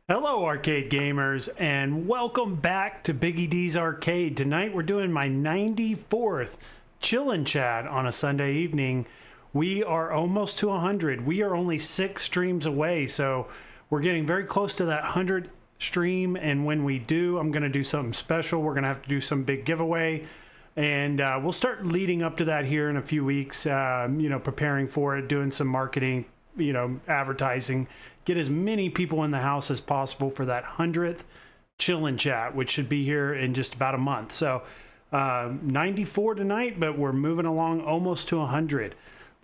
Hello arcade gamers, and welcome back to Biggie D's Arcade. Tonight we're doing my 94th Chillin' Chat on a Sunday evening. We are almost to 100. We are only 6 streams away, so we're getting very close to that 100 stream, and when we do, I'm going to do something special. We're going to have to do some big giveaway, and we'll start leading up to that here in a few weeks, preparing for it, doing some marketing, advertising, get as many people in the house as possible for that 100th Chillin' Chat, which should be here in just about a month. So 94 tonight, but we're moving along almost to 100.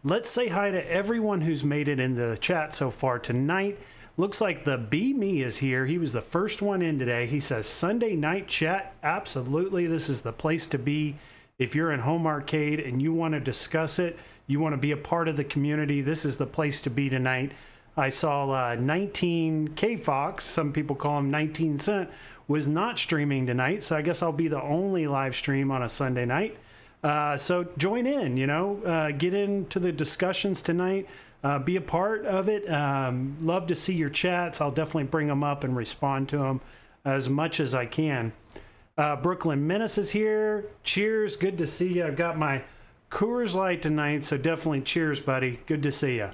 Let's say hi to everyone who's made it into the chat so far tonight. Looks like the B-Me is here. He was the first one in today. He says, Sunday night chat, absolutely. This is the place to be. If you're in home arcade and you want to discuss it, you want to be a part of the community, this is the place to be tonight. I saw 19K Fox, some people call him 19 Cent, was not streaming tonight, so I guess I'll be the only live stream on a Sunday night. So join in, get into the discussions tonight, be a part of it. Love to see your chats. I'll definitely bring them up and respond to them as much as I can. Brooklyn Menace is here. Cheers, good to see you. I've got my Coors Light tonight, so definitely cheers, buddy. Good to see you.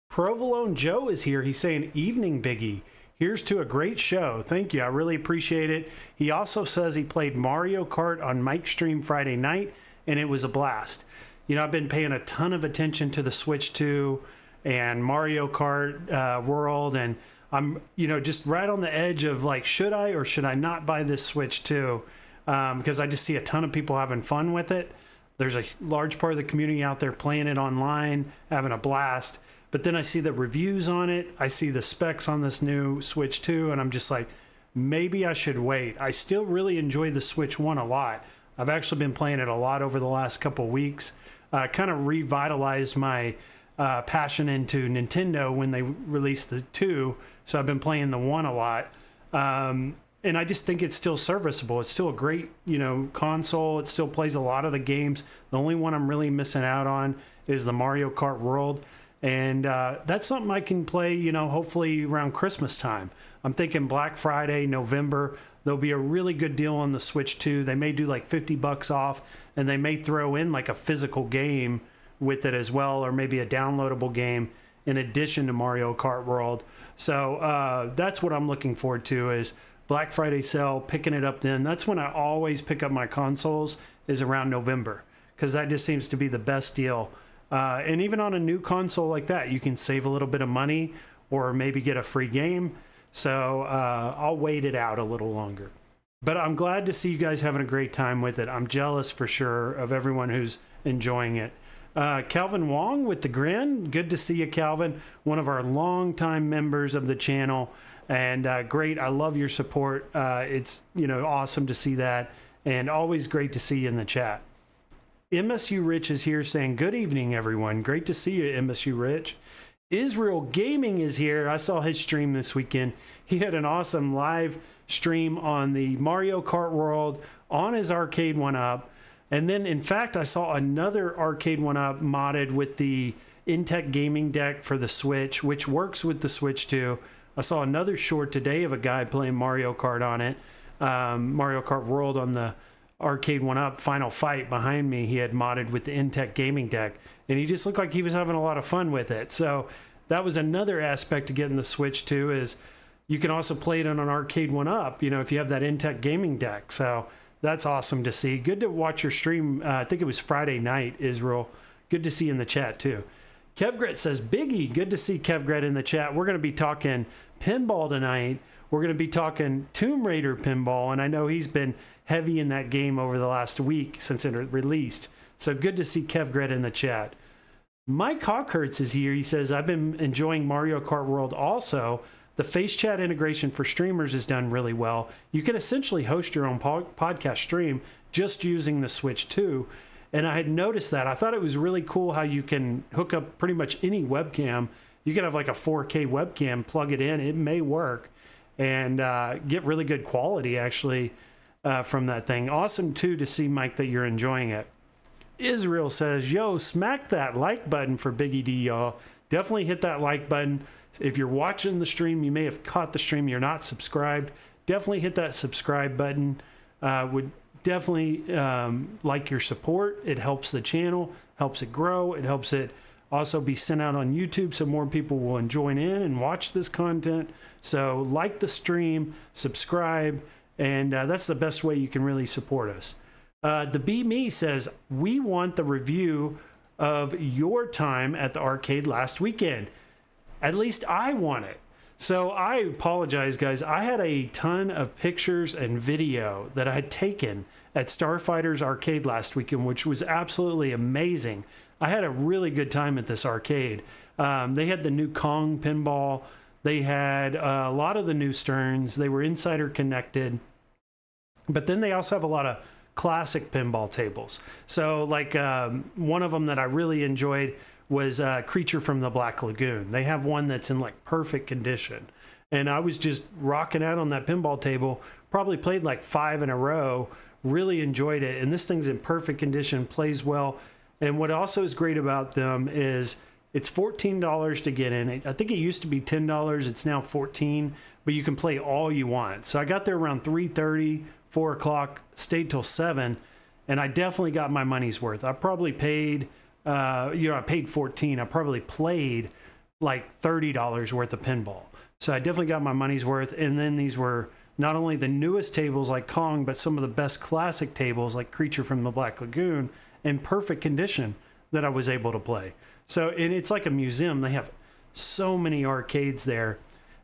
Provolone Joe is here. He's saying, evening, Biggie. Here's to a great show. Thank you. I really appreciate it. He also says he played Mario Kart on Mike's stream Friday night, and it was a blast. I've been paying a ton of attention to the Switch 2 and Mario Kart World, and I'm, just right on the edge of like, should I or should I not buy this Switch 2? Because I just see a ton of people having fun with it. There's a large part of the community out there playing it online, having a blast. But then I see the reviews on it. I see the specs on this new Switch 2, and I'm just like, maybe I should wait. I still really enjoy the Switch 1 a lot. I've actually been playing it a lot over the last couple weeks. Kind of revitalized my passion into Nintendo when they released the 2. So I've been playing the 1 a lot. And I just think it's still serviceable. It's still a great, console. It still plays a lot of the games. The only one I'm really missing out on is the Mario Kart World. And that's something I can play, hopefully around Christmas time. I'm thinking Black Friday, November, there'll be a really good deal on the Switch 2. They may do like $50 off, and they may throw in like a physical game with it as well, or maybe a downloadable game in addition to Mario Kart World. So that's what I'm looking forward to, is Black Friday sale, picking it up then. That's when I always pick up my consoles, is around November, because that just seems to be the best deal. And even on a new console like that, you can save a little bit of money or maybe get a free game. So I'll wait it out a little longer. But I'm glad to see you guys having a great time with it. I'm jealous for sure of everyone who's enjoying it. Calvin Wong with the grin. Good to see you, Calvin. One of our longtime members of the channel. And great. I love your support. It's, awesome to see that. And always great to see you in the chat. MSU Rich is here saying, good evening, everyone. Great to see you, MSU Rich. Israel Gaming is here. I saw his stream this weekend. He had an awesome live stream on the Mario Kart World on his Arcade1up. And then, in fact, I saw another Arcade1up modded with the Intech gaming deck for the Switch, which works with the Switch 2. I saw another short today of a guy playing Mario Kart on it. Mario Kart World on the Arcade1up Final Fight behind me. He had modded with the Intech gaming deck, and he just looked like he was having a lot of fun with it. So that was another aspect of getting the Switch too, is you can also play it on an Arcade1up, you know, if you have that Intech gaming deck. So that's awesome to see. Good to watch your stream. I think it was Friday night, Israel. Good to see you in the chat too. Kevgret says, Biggie, good to see Kevgret in the chat. We're going to be talking pinball tonight. We're going to be talking Tomb Raider Pinball, and I know he's been heavy in that game over the last week since it released. So good to see Kevgret in the chat. Mike Hawkhurts is here. He says, I've been enjoying Mario Kart World also. The face chat integration for streamers is done really well. You can essentially host your own podcast stream just using the Switch 2. And I had noticed that. I thought it was really cool how you can hook up pretty much any webcam. You could have like a 4K webcam, plug it in, it may work, and get really good quality actually from that thing. Awesome too to see, Mike, that you're enjoying it. Israel says, yo, smack that like button for Biggie D, y'all. Definitely hit that like button. If you're watching the stream, you may have caught the stream, you're not subscribed, definitely hit that subscribe button. Would definitely like your support. It helps the channel, helps it grow, it helps it also be sent out on YouTube so more people will join in and watch this content. So like the stream, subscribe, and that's the best way you can really support us. The Be Me says, we want the review of your time at the arcade last weekend. At least I want it. So I apologize, guys. I had a ton of pictures and video that I had taken at Starfighter's Arcade last weekend, which was absolutely amazing. I had a really good time at this arcade. They had the new Kong pinball. They had a lot of the new Sterns. They were insider connected. But then they also have a lot of classic pinball tables. So like one of them that I really enjoyed was Creature from the Black Lagoon. They have one that's in like perfect condition. And I was just rocking out on that pinball table, probably played like 5 in a row, really enjoyed it. And this thing's in perfect condition, plays well. And what also is great about them is it's $14 to get in. I think it used to be $10. It's now $14, but you can play all you want. So I got there around 3:30, 4 o'clock, stayed till 7, and I definitely got my money's worth. I probably paid, I paid $14. I probably played like $30 worth of pinball. So I definitely got my money's worth. And then these were not only the newest tables like Kong, but some of the best classic tables like Creature from the Black Lagoon in perfect condition that I was able to play. So, and it's like a museum. They have so many arcades there.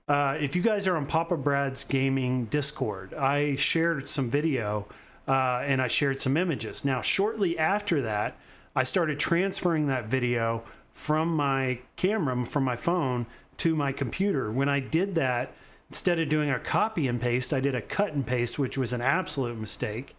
If you guys are on Papa Brad's Gaming Discord, I shared some video and I shared some images. Now, shortly after that, I started transferring that video from my camera, from my phone, to my computer. When I did that, instead of doing a copy and paste, I did a cut and paste, which was an absolute mistake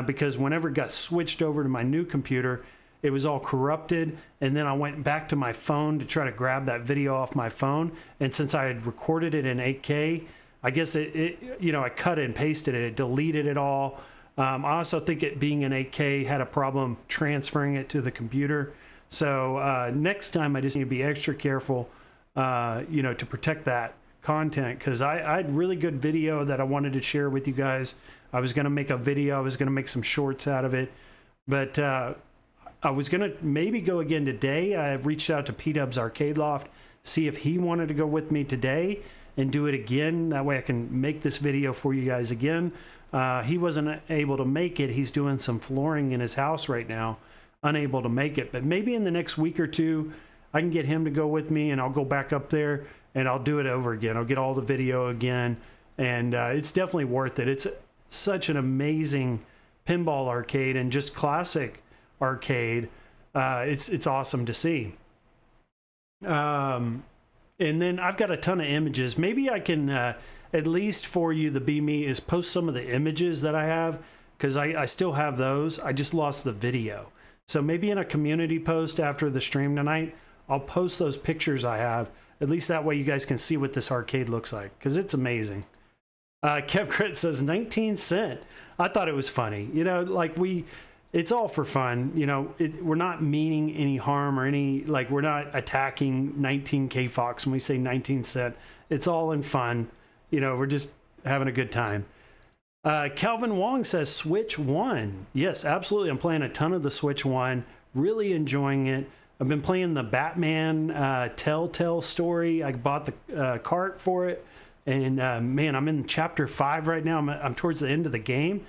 because whenever it got switched over to my new computer, it was all corrupted. And then I went back to my phone to try to grab that video off my phone. And since I had recorded it in 8K, I guess I cut it and pasted it. It deleted it all. I also think it being in 8K had a problem transferring it to the computer. So next time I just need to be extra careful, to protect that content, because I had really good video that I wanted to share with you guys. I was going to make a video. I was going to make some shorts out of it. But I was going to maybe go again today. I reached out to P-Dub's Arcade Loft, see if he wanted to go with me today and do it again. That way I can make this video for you guys again. He wasn't able to make it. He's doing some flooring in his house right now, unable to make it. But maybe in the next week or two, I can get him to go with me and I'll go back up there and I'll do it over again. I'll get all the video again. And it's definitely worth it. It's such an amazing pinball arcade and just classic arcade. It's awesome to see. And then I've got a ton of images. Maybe I can at least for you, the Be Me, is post some of the images that I have, because I still have those. I just lost the video. So maybe in a community post after the stream tonight, I'll post those pictures I have. At least that way you guys can see what this arcade looks like, because it's amazing. Kev Crit says 19 cent. I thought it was funny. Like it's all for fun. You know, we're not meaning any harm or any, like, we're not attacking 19K Fox when we say 19 cent. It's all in fun. You know, we're just having a good time. Calvin Wong says Switch 1. Yes, absolutely. I'm playing a ton of the Switch 1. Really enjoying it. I've been playing the Batman Telltale story. I bought the cart for it. And man, I'm in chapter 5 right now. I'm towards the end of the game.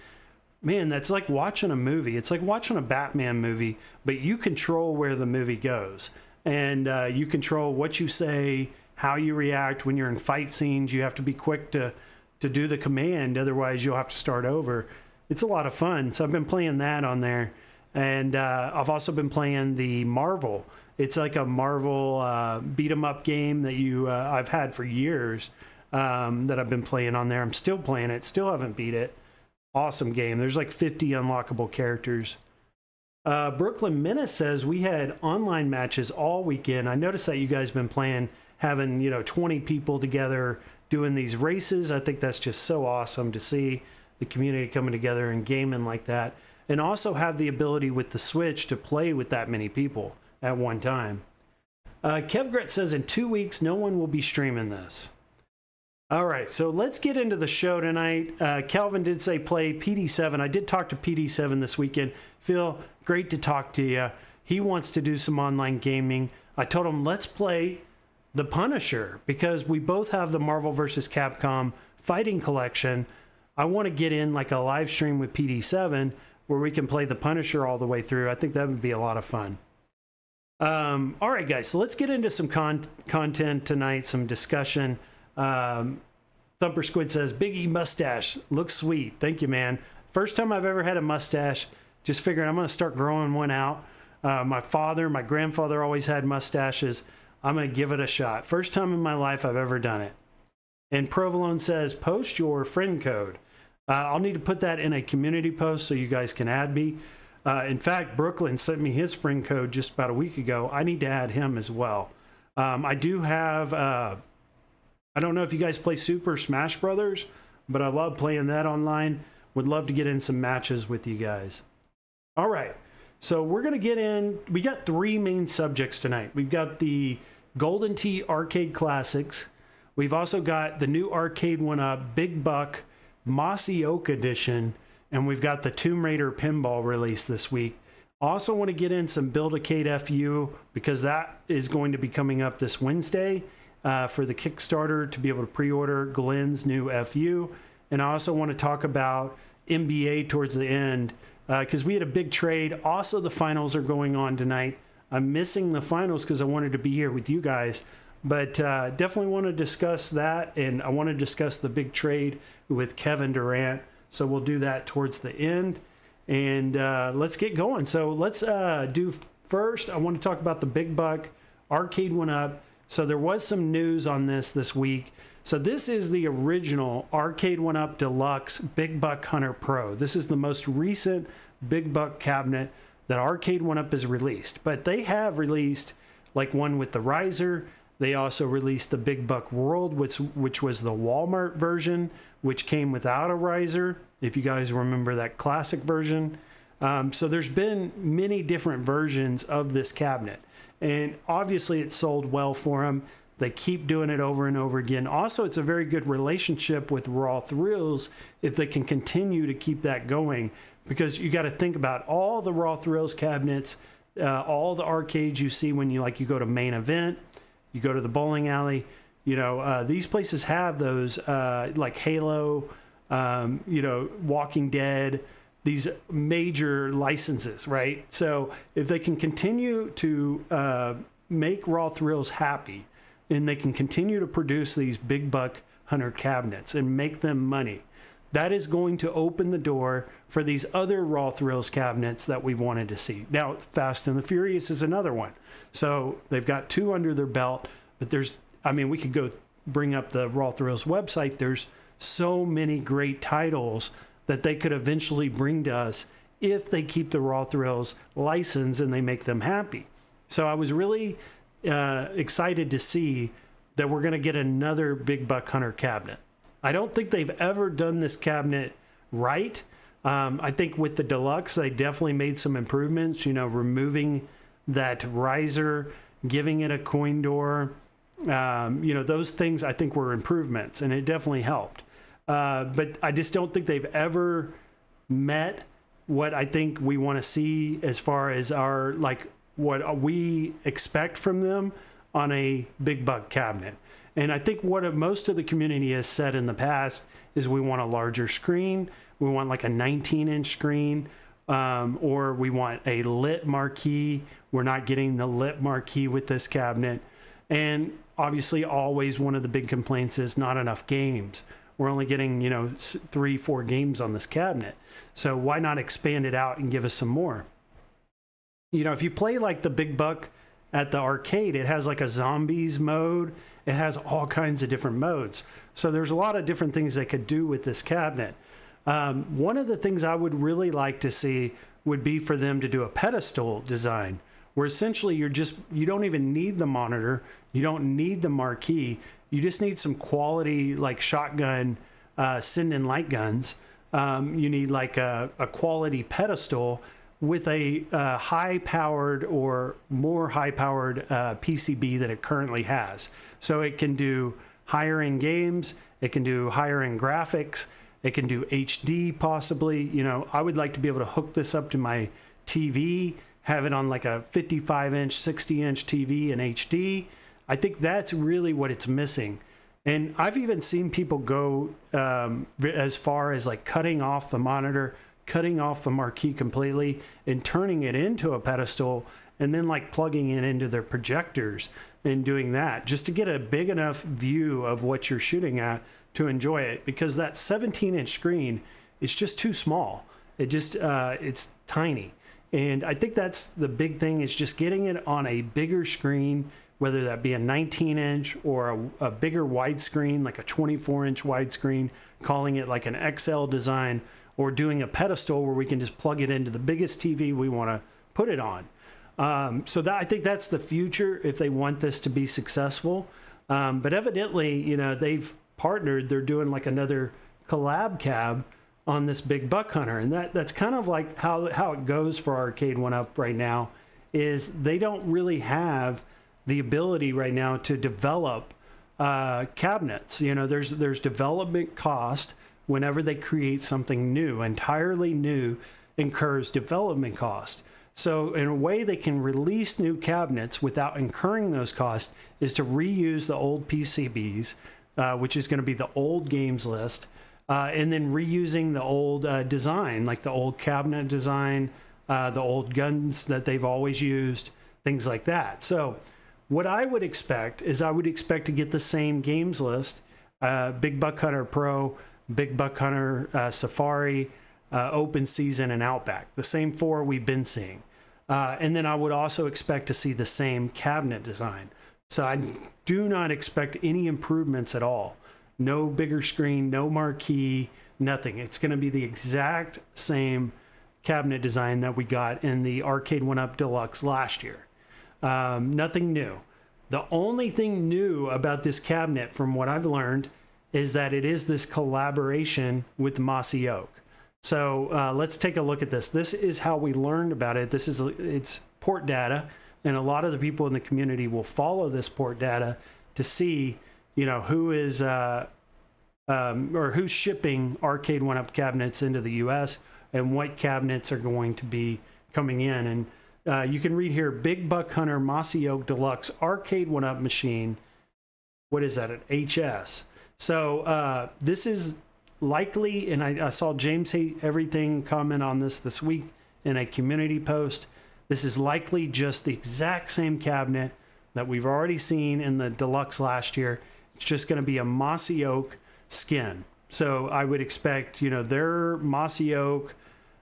Man, that's like watching a movie. It's like watching a Batman movie, but you control where the movie goes. And you control what you say, how you react. When you're in fight scenes, you have to be quick to do the command. Otherwise, you'll have to start over. It's a lot of fun. So I've been playing that on there. And I've also been playing the Marvel. It's like a Marvel beat-em-up game that I've had for years that I've been playing on there. I'm still playing it. Still haven't beat it. Awesome game. There's like 50 unlockable characters. Brooklyn Menace says we had online matches all weekend. I noticed that you guys been playing, having 20 people together doing these races. I think that's just so awesome to see the community coming together and gaming like that, and also have the ability with the Switch to play with that many people at one time. Kevgret says in 2 weeks no one will be streaming this. All right, so let's get into the show tonight. Calvin did say play PD7. I did talk to PD7 this weekend. Phil, great to talk to you. He wants to do some online gaming. I told him, let's play The Punisher, because we both have the Marvel vs. Capcom Fighting Collection. I want to get in like a live stream with PD7 where we can play The Punisher all the way through. I think that would be a lot of fun. All right, guys, so let's get into some content tonight, some discussion. Thumper Squid says Big E mustache looks sweet. Thank you, man. First time I've ever had a mustache. Just figured I'm going to start growing one out. My grandfather always had mustaches. I'm going to give it a shot. First time in my life I've ever done it. And Provolone says post your friend code. I'll need to put that in a community post so you guys can add me. In fact, Brooklyn sent me his friend code just about a week ago. I need to add him as well. I do have I don't know if you guys play Super Smash Brothers, but I love playing that online. Would love to get in some matches with you guys. All right, so we're going to get in. We got 3 main subjects tonight. We've got the Golden Tee Arcade Classics. We've also got the new Arcade1up Big Buck Mossy Oak Edition, and we've got the Tomb Raider Pinball release this week. Also want to get in some Build-a-Cade FU, because that is going to be coming up this Wednesday. For the Kickstarter to be able to pre-order Glenn's new FU. And I also want to talk about NBA towards the end, because we had a big trade. Also, the finals are going on tonight. I'm missing the finals because I wanted to be here with you guys, but definitely want to discuss that, and I want to discuss the big trade with Kevin Durant. So we'll do that towards the end, and let's get going. So let's do first, I want to talk about the Big Buck Arcade1up. So there was some news on this week. So this is the original Arcade1up Deluxe Big Buck Hunter Pro. This is the most recent Big Buck cabinet that Arcade1up has released. But they have released like one with the riser. They also released the Big Buck World, which was the Walmart version, which came without a riser, if you guys remember that classic version. So there's been many different versions of this cabinet. And obviously it sold well for them. They keep doing it over and over again. Also, it's a very good relationship with Raw Thrills if they can continue to keep that going, because you got to think about all the Raw Thrills cabinets, all the arcades you see when you go to Main Event, you go to the bowling alley. These places have those like Halo, Walking Dead, these major licenses, right? So if they can continue to make Raw Thrills happy, and they can continue to produce these Big Buck Hunter cabinets and make them money, that is going to open the door for these other Raw Thrills cabinets that we've wanted to see. Now, Fast and the Furious is another one. So they've got 2 under their belt, but we could go bring up the Raw Thrills website. There's so many great titles that they could eventually bring to us if they keep the Raw Thrills license and they make them happy. So I was really excited to see that we're going to get another Big Buck Hunter cabinet. I don't think they've ever done this cabinet right. I think with the Deluxe, they definitely made some improvements, you know, removing that riser, giving it a coin door. You know, those things I think were improvements, and it definitely helped. But I just don't think they've ever met what I think we want to see as far as our, like, what we expect from them on a big buck cabinet. And I think what most of the community has said in the past is we want a larger screen. We want like a 19-inch screen, or we want a lit marquee. We're not getting the lit marquee with this cabinet. And obviously always one of the big complaints is not enough games. We're only getting, you know, 3-4 games on this cabinet. So why not expand it out and give us some more? You know, if you play like the big buck at the arcade, it has like a zombies mode. It has all kinds of different modes. So there's a lot of different things they could do with this cabinet. One of the things I would really like to see would be for them to do a pedestal design where essentially you don't even need the monitor. You don't need the marquee. You just need some quality like shotgun, send-in light guns. You need like a quality pedestal with a high-powered or more high-powered PCB that it currently has. So it can do higher-end games, it can do higher-end graphics, it can do HD possibly. You know, I would like to be able to hook this up to my TV, have it on like a 55-inch, 60-inch TV in HD. I think that's really what it's missing. And I've even seen people go as far as like cutting off the monitor, cutting off the marquee completely and turning it into a pedestal and then like plugging it into their projectors and doing that just to get a big enough view of what you're shooting at to enjoy it, because that 17-inch screen is just too small. It just it's tiny. And I think that's the big thing, is just getting it on a bigger screen, whether that be a 19-inch or a bigger widescreen, like a 24-inch widescreen, calling it like an XL design, or doing a pedestal where we can just plug it into the biggest TV we want to put it on. So that, I think that's the future if they want this to be successful. But evidently, you know, they've partnered. They're doing like another collab cab on this big buck hunter, and that's kind of like how it goes for Arcade1up right now. Is they don't really have the ability right now to develop cabinets. You know, there's development cost. Whenever they create something new, entirely new, incurs development cost. So in a way they can release new cabinets without incurring those costs is to reuse the old PCBs, which is going to be the old games list, and then reusing the old design, like the old cabinet design, the old guns that they've always used, things like that. So what I would expect is I would expect to get the same games list, Big Buck Hunter Pro, Big Buck Hunter, Safari, Open Season, and Outback. The same 4 we've been seeing. And then I would also expect to see the same cabinet design. So I do not expect any improvements at all. No bigger screen, no marquee, nothing. It's going to be the exact same cabinet design that we got in the Arcade1up Deluxe last year. Nothing new. The only thing new about this cabinet, from what I've learned, is that it is this collaboration with Mossy Oak. So let's take a look at this. This is how we learned about it. It's port data, and a lot of the people in the community will follow this port data to see, you know, who is or who's shipping Arcade1up cabinets into the U.S. and what cabinets are going to be coming in. And you can read here: Big Buck Hunter Mossy Oak Deluxe Arcade1up machine. What is that? An HS. So this is likely, and I saw James Hate Everything comment on this week in a community post. This is likely just the exact same cabinet that we've already seen in the Deluxe last year. It's just going to be a Mossy Oak skin. So I would expect, you know, their Mossy Oak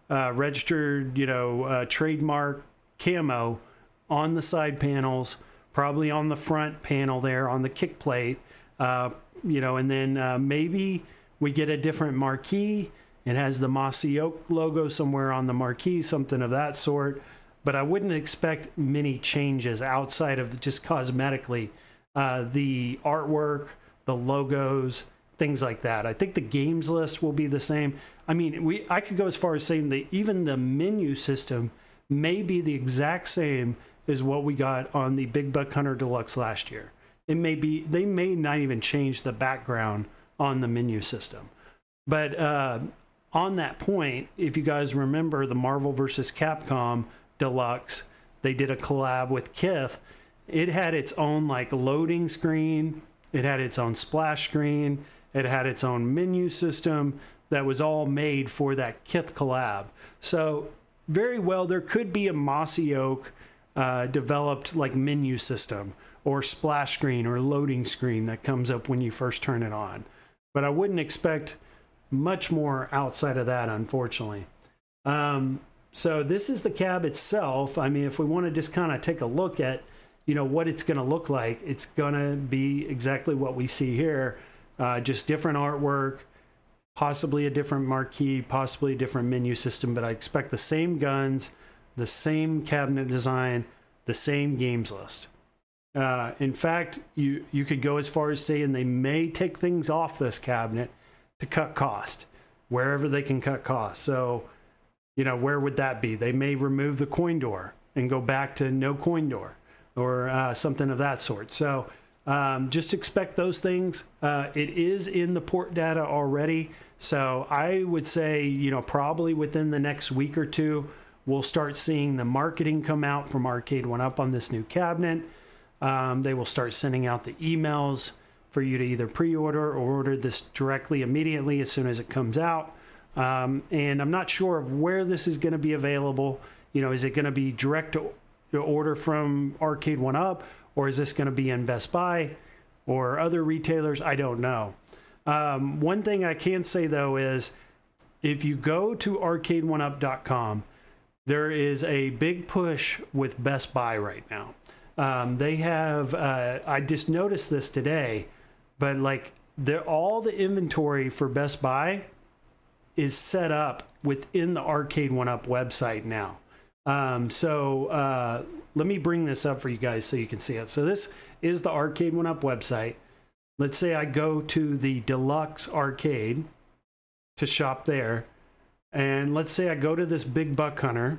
registered, you know, trademark camo on the side panels, probably on the front panel there on the kick plate. You know, and then maybe we get a different marquee. It has the Mossy Oak logo somewhere on the marquee, something of that sort. But I wouldn't expect many changes outside of just cosmetically. The artwork, the logos, things like that. I think the games list will be the same. I mean, I could go as far as saying that even the menu system may be the exact same as what we got on the Big Buck Hunter Deluxe last year. It may be, they may not even change the background on the menu system. But on that point, if you guys remember the Marvel vs. Capcom Deluxe, they did a collab with Kith. It had its own like loading screen. It had its own splash screen. It had its own menu system that was all made for that Kith collab. So very well, there could be a Mossy Oak developed like menu system or splash screen or loading screen that comes up when you first turn it on. But I wouldn't expect much more outside of that, unfortunately. So this is the cab itself. I mean, if we want to just kind of take a look at, you know, what it's going to look like, it's going to be exactly what we see here. Just different artwork, possibly a different marquee, possibly a different menu system, but I expect the same guns, the same cabinet design, the same games list. In fact, you could go as far as saying they may take things off this cabinet to cut cost, wherever they can cut cost. So, you know, where would that be? They may remove the coin door and go back to no coin door or something of that sort. So just expect those things. It is in the port data already. So I would say, you know, probably within the next week or two, we'll start seeing the marketing come out from Arcade1up on this new cabinet. They will start sending out the emails for you to either pre-order or order this directly immediately as soon as it comes out. And I'm not sure of where this is going to be available. You know, is it going to be direct to order from Arcade1up, or is this going to be in Best Buy or other retailers? I don't know. One thing I can say though is if you go to Arcade1up.com, there is a big push with Best Buy right now. They have, I just noticed this today, but like all the inventory for Best Buy is set up within the Arcade1up website now. Let me bring this up for you guys so you can see it. So this is the Arcade1up website. Let's say I go to the Deluxe Arcade to shop there. And let's say I go to this Big Buck Hunter.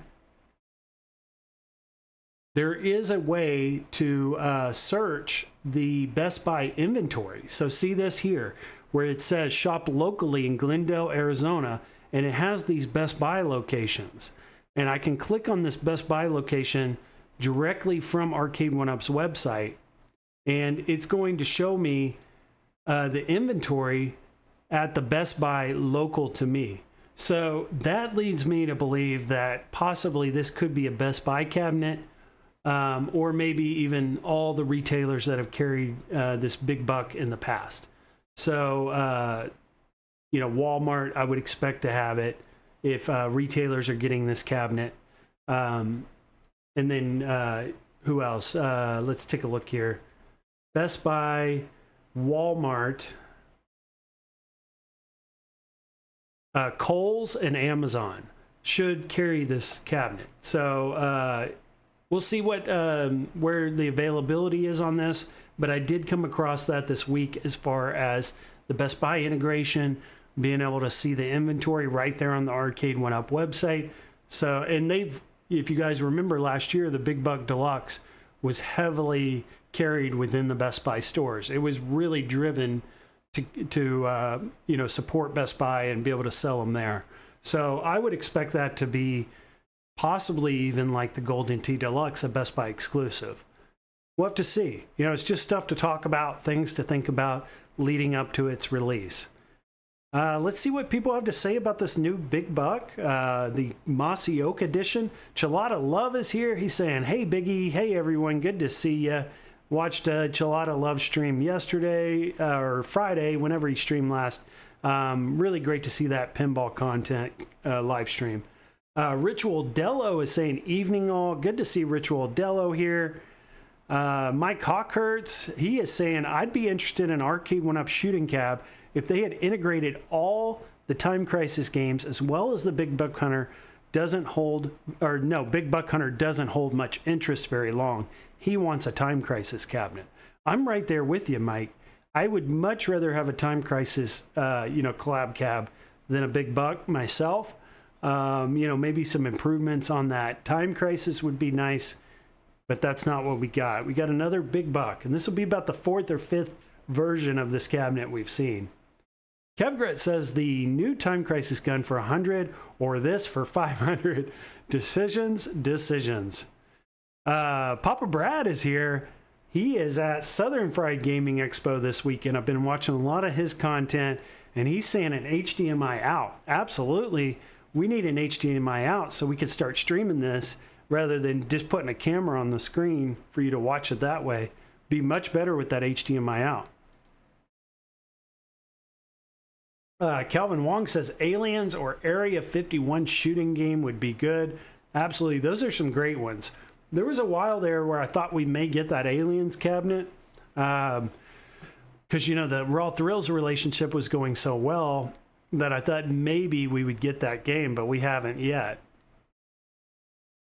There is a way to search the Best Buy inventory. So see this here where it says shop locally in Glendale, Arizona, and it has these Best Buy locations. And I can click on this Best Buy location directly from Arcade1up's website, and it's going to show me the inventory at the Best Buy local to me. So that leads me to believe that possibly this could be a Best Buy cabinet, or maybe even all the retailers that have carried this big buck in the past. So, you know, Walmart, I would expect to have it if retailers are getting this cabinet. And then who else? Let's take a look here. Best Buy, Walmart, Kohl's, and Amazon should carry this cabinet. So we'll see what where the availability is on this, but I did come across that this week as far as the Best Buy integration, being able to see the inventory right there on the Arcade1up website. So, and they've, if you guys remember last year, the Big Buck Deluxe was heavily carried within the Best Buy stores. It was really driven to you know, support Best Buy and be able to sell them there. So I would expect that to be possibly even like the Golden Tee Deluxe, a Best Buy exclusive. We'll have to see. You know, it's just stuff to talk about, things to think about leading up to its release. Let's see what people have to say about this new Big Buck, the Mossy Oak edition. Chilada Love is here. He's saying, hey, Biggie. Hey, everyone. Good to see you. Watched Chilada Love stream yesterday or Friday, whenever he streamed last. Really great to see that pinball content live stream. Ritual Dello is saying, evening all. Good to see Ritual Dello here. Mike Hawkhurts, he is saying, I'd be interested in Arcade1up shooting cab if they had integrated all the Time Crisis games as well as the Big Buck Hunter doesn't hold, or no, Big Buck Hunter doesn't hold much interest very long. He wants a Time Crisis cabinet. I'm right there with you, Mike. I would much rather have a Time Crisis, collab cab than a big buck myself. Maybe some improvements on that Time Crisis would be nice, but that's not what we got. We got another big buck, and this will be about the 4th or 5th version of this cabinet we've seen. Kevgret says the new Time Crisis gun for 100 or this for 500. Decisions. Papa Brad is here. He is at Southern Fried Gaming Expo this weekend. I've been watching a lot of his content, and he's saying an HDMI out. Absolutely, we need an HDMI out so we can start streaming this rather than just putting a camera on the screen for you to watch it that way. Be much better with that HDMI out. Calvin Wong says Aliens or Area 51 shooting game would be good. Absolutely, those are some great ones. There was a while there where I thought we may get that Aliens cabinet because, the Raw Thrills relationship was going so well that I thought maybe we would get that game, but we haven't yet.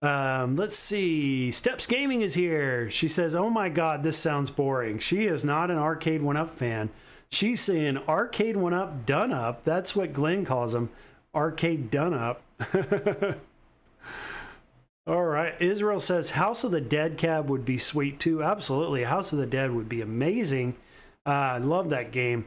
Let's see. Steps Gaming is here. She says, oh my God, this sounds boring. She is not an Arcade1up fan. She's saying Arcade1up done up. That's what Glenn calls them. Arcade done up. All right. Israel says House of the Dead cab would be sweet too. Absolutely. House of the Dead would be amazing. I love that game.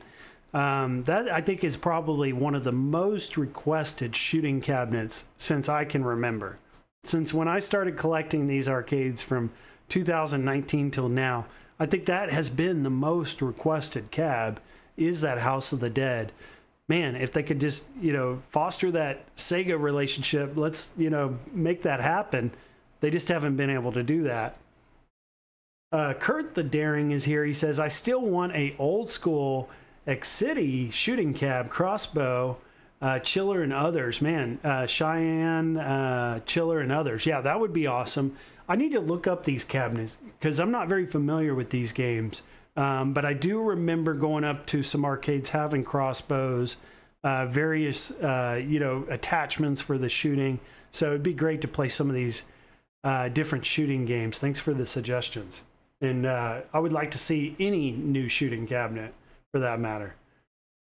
That I think is probably one of the most requested shooting cabinets since I can remember. Since when I started collecting these arcades from 2019 till now, I think that has been the most requested cab is that House of the Dead. Man, if they could just, foster that Sega relationship, let's, make that happen. They just haven't been able to do that. Kurt the Daring is here. He says, I still want a old school X-City shooting cab, crossbow, Chiller and others. Man, Cheyenne, Chiller and others. Yeah, that would be awesome. I need to look up these cabinets because I'm not very familiar with these games. But I do remember going up to some arcades having crossbows, various, attachments for the shooting. So it'd be great to play some of these different shooting games. Thanks for the suggestions. And I would like to see any new shooting cabinet for that matter.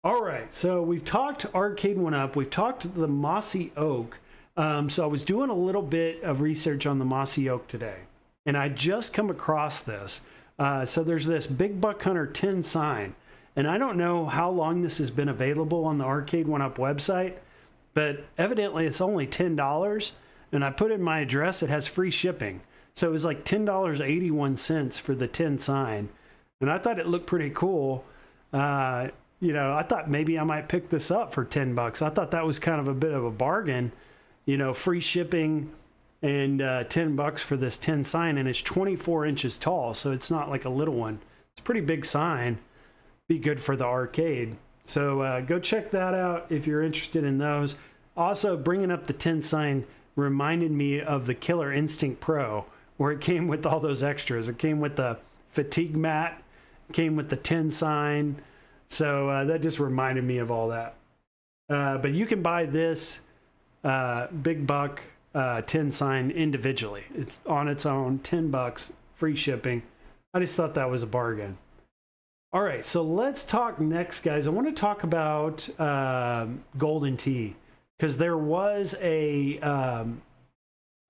All right, so we've talked Arcade1up. We've talked the Mossy Oak. So I was doing a little bit of research on the Mossy Oak today, and I just come across this. So there's this Big Buck Hunter 10 sign, and I don't know how long this has been available on the Arcade1up website, but evidently it's only $10, and I put in my address. It has free shipping. So it was like $10.81 for the 10 sign, and I thought it looked pretty cool. I thought maybe I might pick this up for $10. I thought that was kind of a bit of a bargain, free shipping and $10 for this 10 sign, and it's 24 inches tall, so it's not like a little one. It's a pretty big sign. Be good for the arcade. So go check that out if you're interested in those. Also, bringing up the 10 sign reminded me of the Killer Instinct Pro, where it came with all those extras. It came with the fatigue mat, it came with the 10 sign. So that just reminded me of all that. But you can buy this Big Buck 10 sign individually. It's on its own, $10, free shipping. I just thought that was a bargain. All right, so let's talk next, guys. I want to talk about Golden Tee, because there was a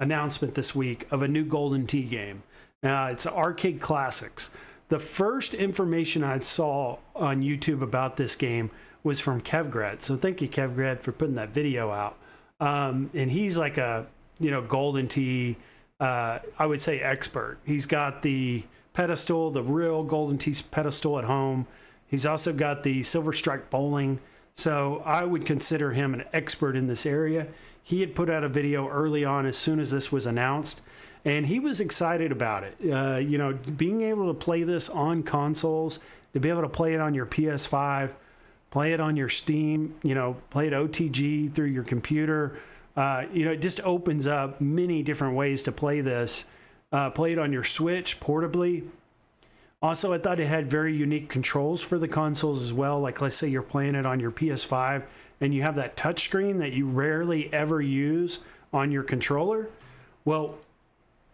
announcement this week of a new Golden Tee game. It's Arcade Classics. The first information I saw on YouTube about this game was from Kevgret. So thank you, Kevgret, for putting that video out. And he's like a, Golden Tee, I would say expert. He's got the pedestal, the real Golden Tee pedestal at home. He's also got the Silver Strike bowling. So I would consider him an expert in this area. He had put out a video early on as soon as this was announced, and he was excited about it. Being able to play this on consoles, to be able to play it on your PS5, play it on your Steam, play it OTG through your computer. It just opens up many different ways to play this. Play it on your Switch portably. Also, I thought it had very unique controls for the consoles as well. Like, let's say you're playing it on your PS5 and you have that touchscreen that you rarely ever use on your controller. Well,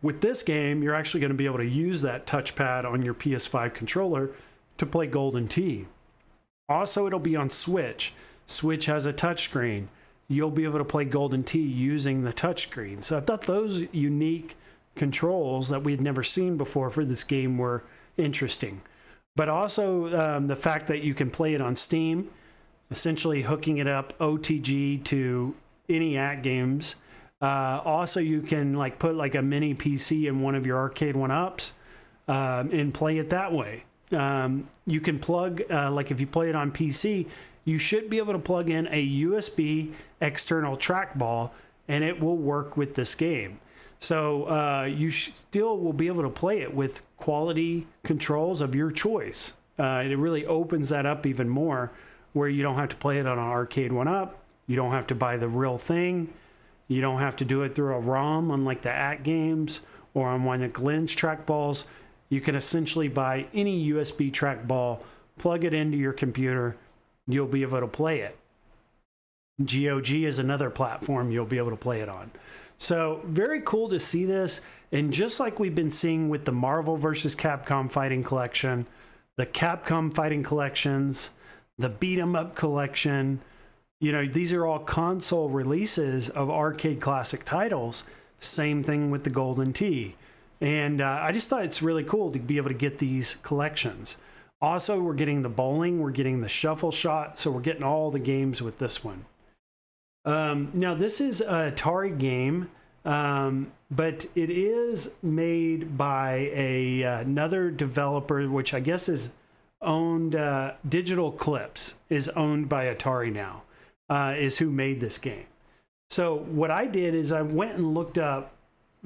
with this game, you're actually going to be able to use that touchpad on your PS5 controller to play Golden Tee. Also, it'll be on Switch. Switch has a touchscreen. You'll be able to play Golden Tee using the touchscreen. So I thought those unique controls that we'd never seen before for this game were interesting. But also the fact that you can play it on Steam, essentially hooking it up OTG to any AtGames. Also, you can like put like a mini PC in one of your Arcade1ups and play it that way. You can plug, like if you play it on PC, you should be able to plug in a USB external trackball and it will work with this game. So you still will be able to play it with quality controls of your choice. It really opens that up even more, where you don't have to play it on an Arcade1up. You don't have to buy the real thing. You don't have to do it through a ROM, unlike the AtGames or on one of Glenn's trackballs. You can essentially buy any USB trackball, plug it into your computer, you'll be able to play it. GOG is another platform you'll be able to play it on. So very cool to see this. And just like we've been seeing with the Marvel vs. Capcom Fighting Collection, the Capcom Fighting Collections, the Beat 'em Up Collection, you know, these are all console releases of arcade classic titles. Same thing with the Golden Tee. And I just thought it's really cool to be able to get these collections. Also, we're getting the bowling, we're getting the shuffle shot, so we're getting all the games with this one. Now, this is an Atari game, but it is made by another developer, which I guess is owned, Digital Clips is owned by Atari now, is who made this game. So what I did is I went and looked up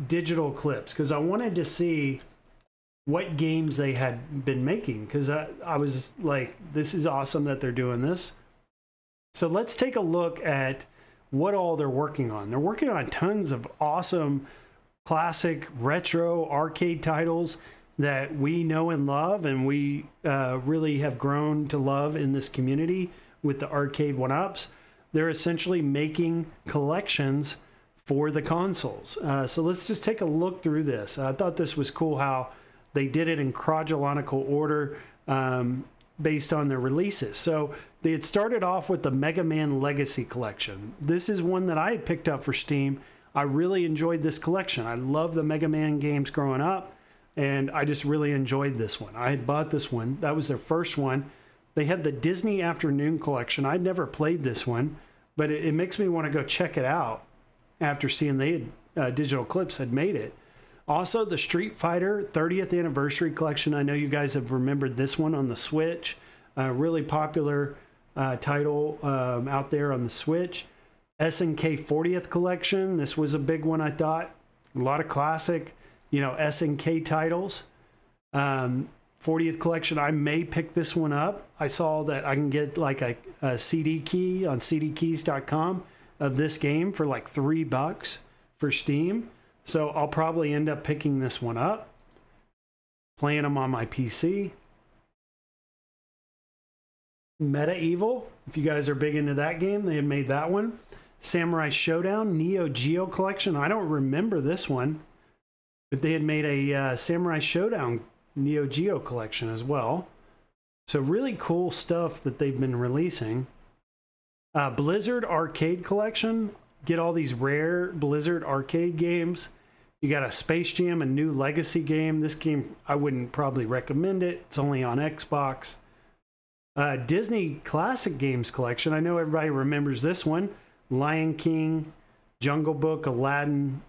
Digital Clips because I wanted to see what games they had been making, because I was like, this is awesome that they're doing this. So let's take a look at what all they're working on. They're working on tons of awesome classic retro arcade titles that we know and love, and we really have grown to love in this community with the Arcade1ups. They're essentially making collections for the consoles. So let's just take a look through this. I thought this was cool how they did it in chronological order based on their releases. So they had started off with the Mega Man Legacy Collection. This is one that I had picked up for Steam. I really enjoyed this collection. I love the Mega Man games growing up, and I just really enjoyed this one. I had bought this one. That was their first one. They had the Disney Afternoon Collection. I'd never played this one, but it makes me want to go check it out after seeing they had, Digital Clips had made it. Also, the Street Fighter 30th Anniversary Collection. I know you guys have remembered this one on the Switch. Really popular title out there on the Switch. SNK 40th Collection. This was a big one, I thought. A lot of classic, you know, SNK titles. 40th Collection. I may pick this one up. I saw that I can get like a CD key on cdkeys.com of this game for like $3 for Steam. So I'll probably end up picking this one up, playing them on my PC. Medieval, if you guys are big into that game, they had made that one. Samurai Showdown, Neo Geo Collection. I don't remember this one, but they had made a Samurai Showdown Neo Geo Collection as well. So really cool stuff that they've been releasing. Blizzard Arcade Collection. Get all these rare Blizzard arcade games. You got a Space Jam, a new Legacy game. This game, I wouldn't probably recommend it. It's only on Xbox. Disney Classic Games Collection. I know everybody remembers this one. Lion King, Jungle Book, Aladdin,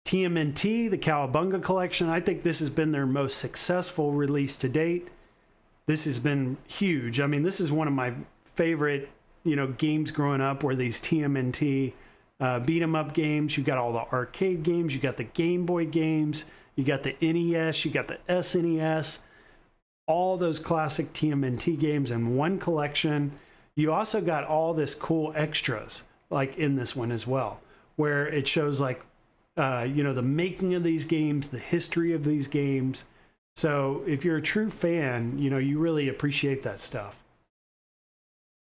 TMNT, the Cowabunga Collection. I think this has been their most successful release to date. This has been huge. I mean, this is one of my favorite, you know, games growing up, where these TMNT beat 'em up games. You got all the arcade games, you got the Game Boy games, you got the NES, you got the SNES, all those classic TMNT games in one collection. You also got all this cool extras like in this one as well, where it shows like you know, the making of these games, the history of these games. So if you're a true fan, you know, you really appreciate that stuff.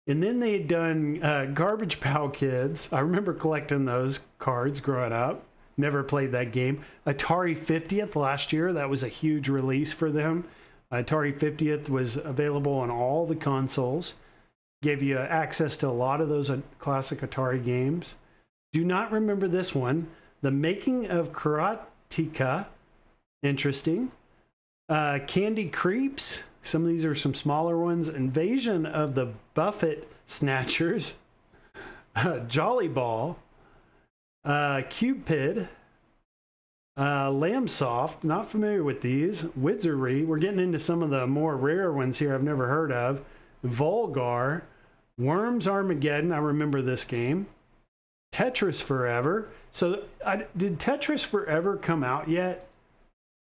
And then they had done Garbage Pail Kids. I remember collecting those cards growing up. Never played that game. Atari 50th last year. That was a huge release for them. Atari 50th was available on all the consoles. Gave you access to a lot of those classic Atari games. Do not remember this one. The Making of Karateka. Interesting. Candy Creeps. Some of these are some smaller ones. Invasion of the Buffet Snatchers. Jolly Ball. Cupid. Lambsoft, not familiar with these. Wizardry, we're getting into some of the more rare ones here I've never heard of. Volgar, Worms Armageddon, I remember this game. Tetris Forever. So did Tetris Forever come out yet?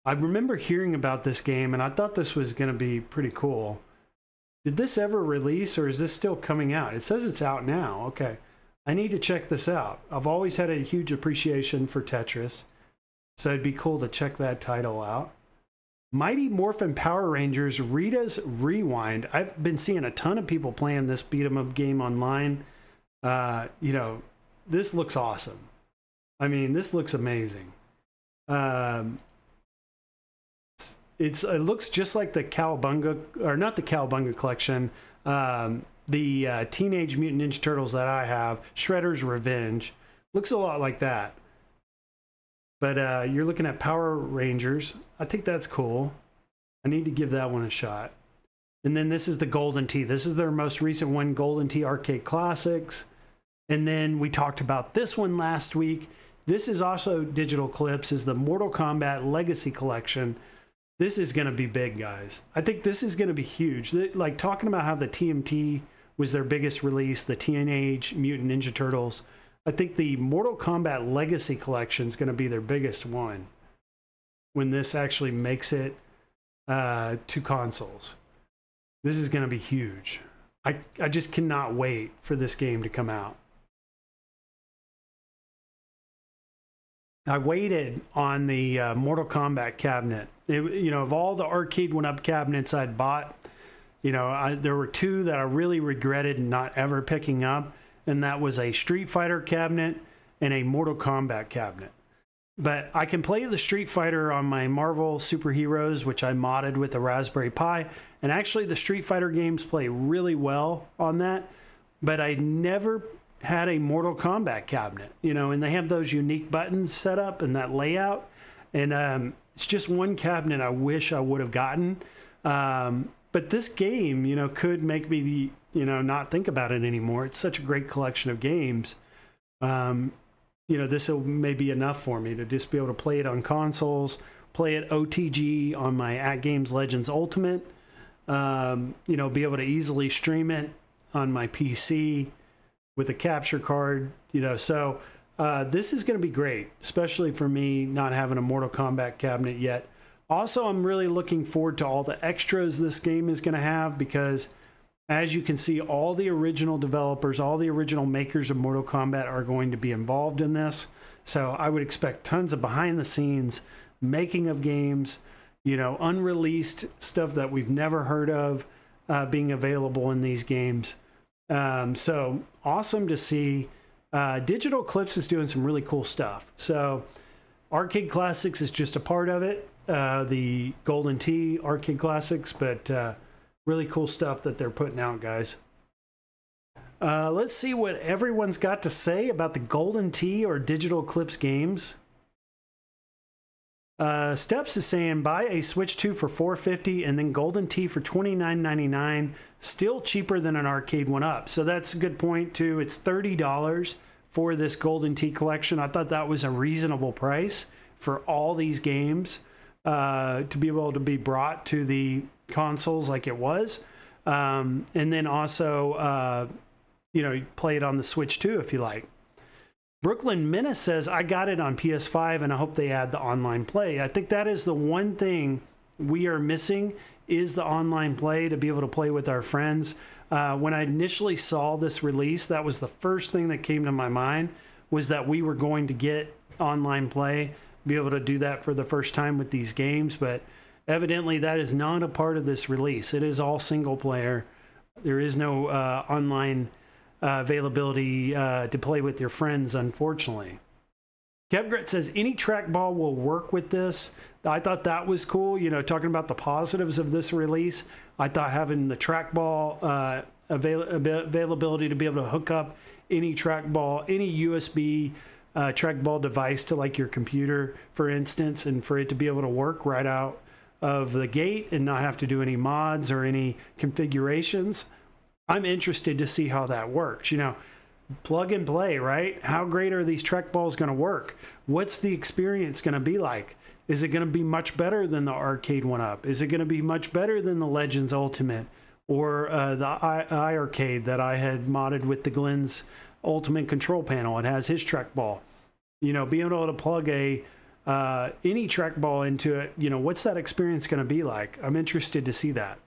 I remember hearing about this game and I thought this was going to be pretty cool. Did this ever release or is this still coming out? It says it's out now. Okay. I need to check this out. I've always had a huge appreciation for Tetris. So it'd be cool to check that title out. Mighty Morphin Power Rangers Rita's Rewind. I've been seeing a ton of people playing this beat 'em up game online. You know, this looks awesome. I mean, this looks amazing. It looks just like the Cowabunga, or not the Cowabunga collection, the Teenage Mutant Ninja Turtles that I have, Shredder's Revenge. Looks a lot like that. But you're looking at Power Rangers. I think that's cool. I need to give that one a shot. And then this is the Golden Tee. This is their most recent one, Golden Tee Arcade Classics. And then we talked about this one last week. This is also Digital Clips, is the Mortal Kombat Legacy Collection. This is going to be big, guys. I think this is going to be huge. Like talking about how the TMT was their biggest release, the Teenage Mutant Ninja Turtles. I think the Mortal Kombat Legacy Collection is going to be their biggest one when this actually makes it to consoles. This is going to be huge. I just cannot wait for this game to come out. I waited on the Mortal Kombat cabinet. You know, of all the Arcade1up cabinets I'd bought, you know, there were two that I really regretted not ever picking up. And that was a Street Fighter cabinet and a Mortal Kombat cabinet. But I can play the Street Fighter on my Marvel Superheroes, which I modded with the Raspberry Pi. And actually the Street Fighter games play really well on that. But I never had a Mortal Kombat cabinet, you know, and they have those unique buttons set up and that layout. And it's just one cabinet I wish I would have gotten. But this game, you know, could make me, you know, not think about it anymore. It's such a great collection of games. You know, this will maybe enough for me to just be able to play it on consoles, play it OTG on my AtGames Legends Ultimate, you know, be able to easily stream it on my PC with a capture card, you know. So this is going to be great, especially for me not having a Mortal Kombat cabinet yet. Also, I'm really looking forward to all the extras this game is going to have because, as you can see, all the original developers, all the original makers of Mortal Kombat are going to be involved in this. So I would expect tons of behind the scenes making of games, you know, unreleased stuff that we've never heard of being available in these games. So awesome to see. Digital Clips is doing some really cool stuff. So Arcade Classics is just a part of it. The Golden Tee Arcade Classics, but really cool stuff that they're putting out, guys. Let's see what everyone's got to say about the Golden Tee or Digital Clips games. Steps is saying buy a Switch 2 for $450 and then Golden Tee for $29.99. Still cheaper than an Arcade1up. So that's a good point too. It's $30 for this Golden Tee collection. I thought that was a reasonable price for all these games to be able to be brought to the consoles like it was. And then also, you know, play it on the Switch too if you like. Brooklyn Menace says, I got it on PS5 and I hope they add the online play. I think that is the one thing we are missing is the online play to be able to play with our friends. When I initially saw this release, that was the first thing that came to my mind was that we were going to get online play, be able to do that for the first time with these games. But evidently that is not a part of this release. It is all single player. There is no online availability to play with your friends, unfortunately. Kevgret says any trackball will work with this. I thought that was cool. You know, talking about the positives of this release, I thought having the trackball availability to be able to hook up any trackball, any USB trackball device to like your computer, for instance, and for it to be able to work right out of the gate and not have to do any mods or any configurations. I'm interested to see how that works. You know, plug and play, right? How great are these trackballs going to work? What's the experience going to be like? Is it going to be much better than the Arcade1up? Is it going to be much better than the Legends Ultimate or the iArcade that I had modded with the Glenn's Ultimate control panel? It has his trackball. You know, being able to plug any trackball into it, you know, what's that experience going to be like? I'm interested to see that.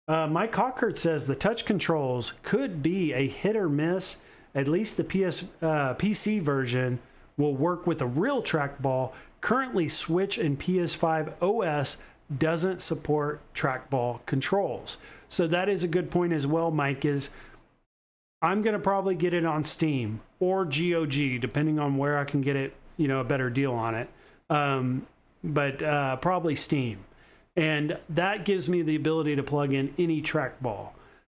Mike Hawkert says the touch controls could be a hit or miss. At least the PC version will work with a real trackball. Currently, Switch and PS5 OS doesn't support trackball controls. So that is a good point as well, Mike, is I'm going to probably get it on Steam or GOG, depending on where I can get it, you know, a better deal on it. But probably Steam. And that gives me the ability to plug in any trackball.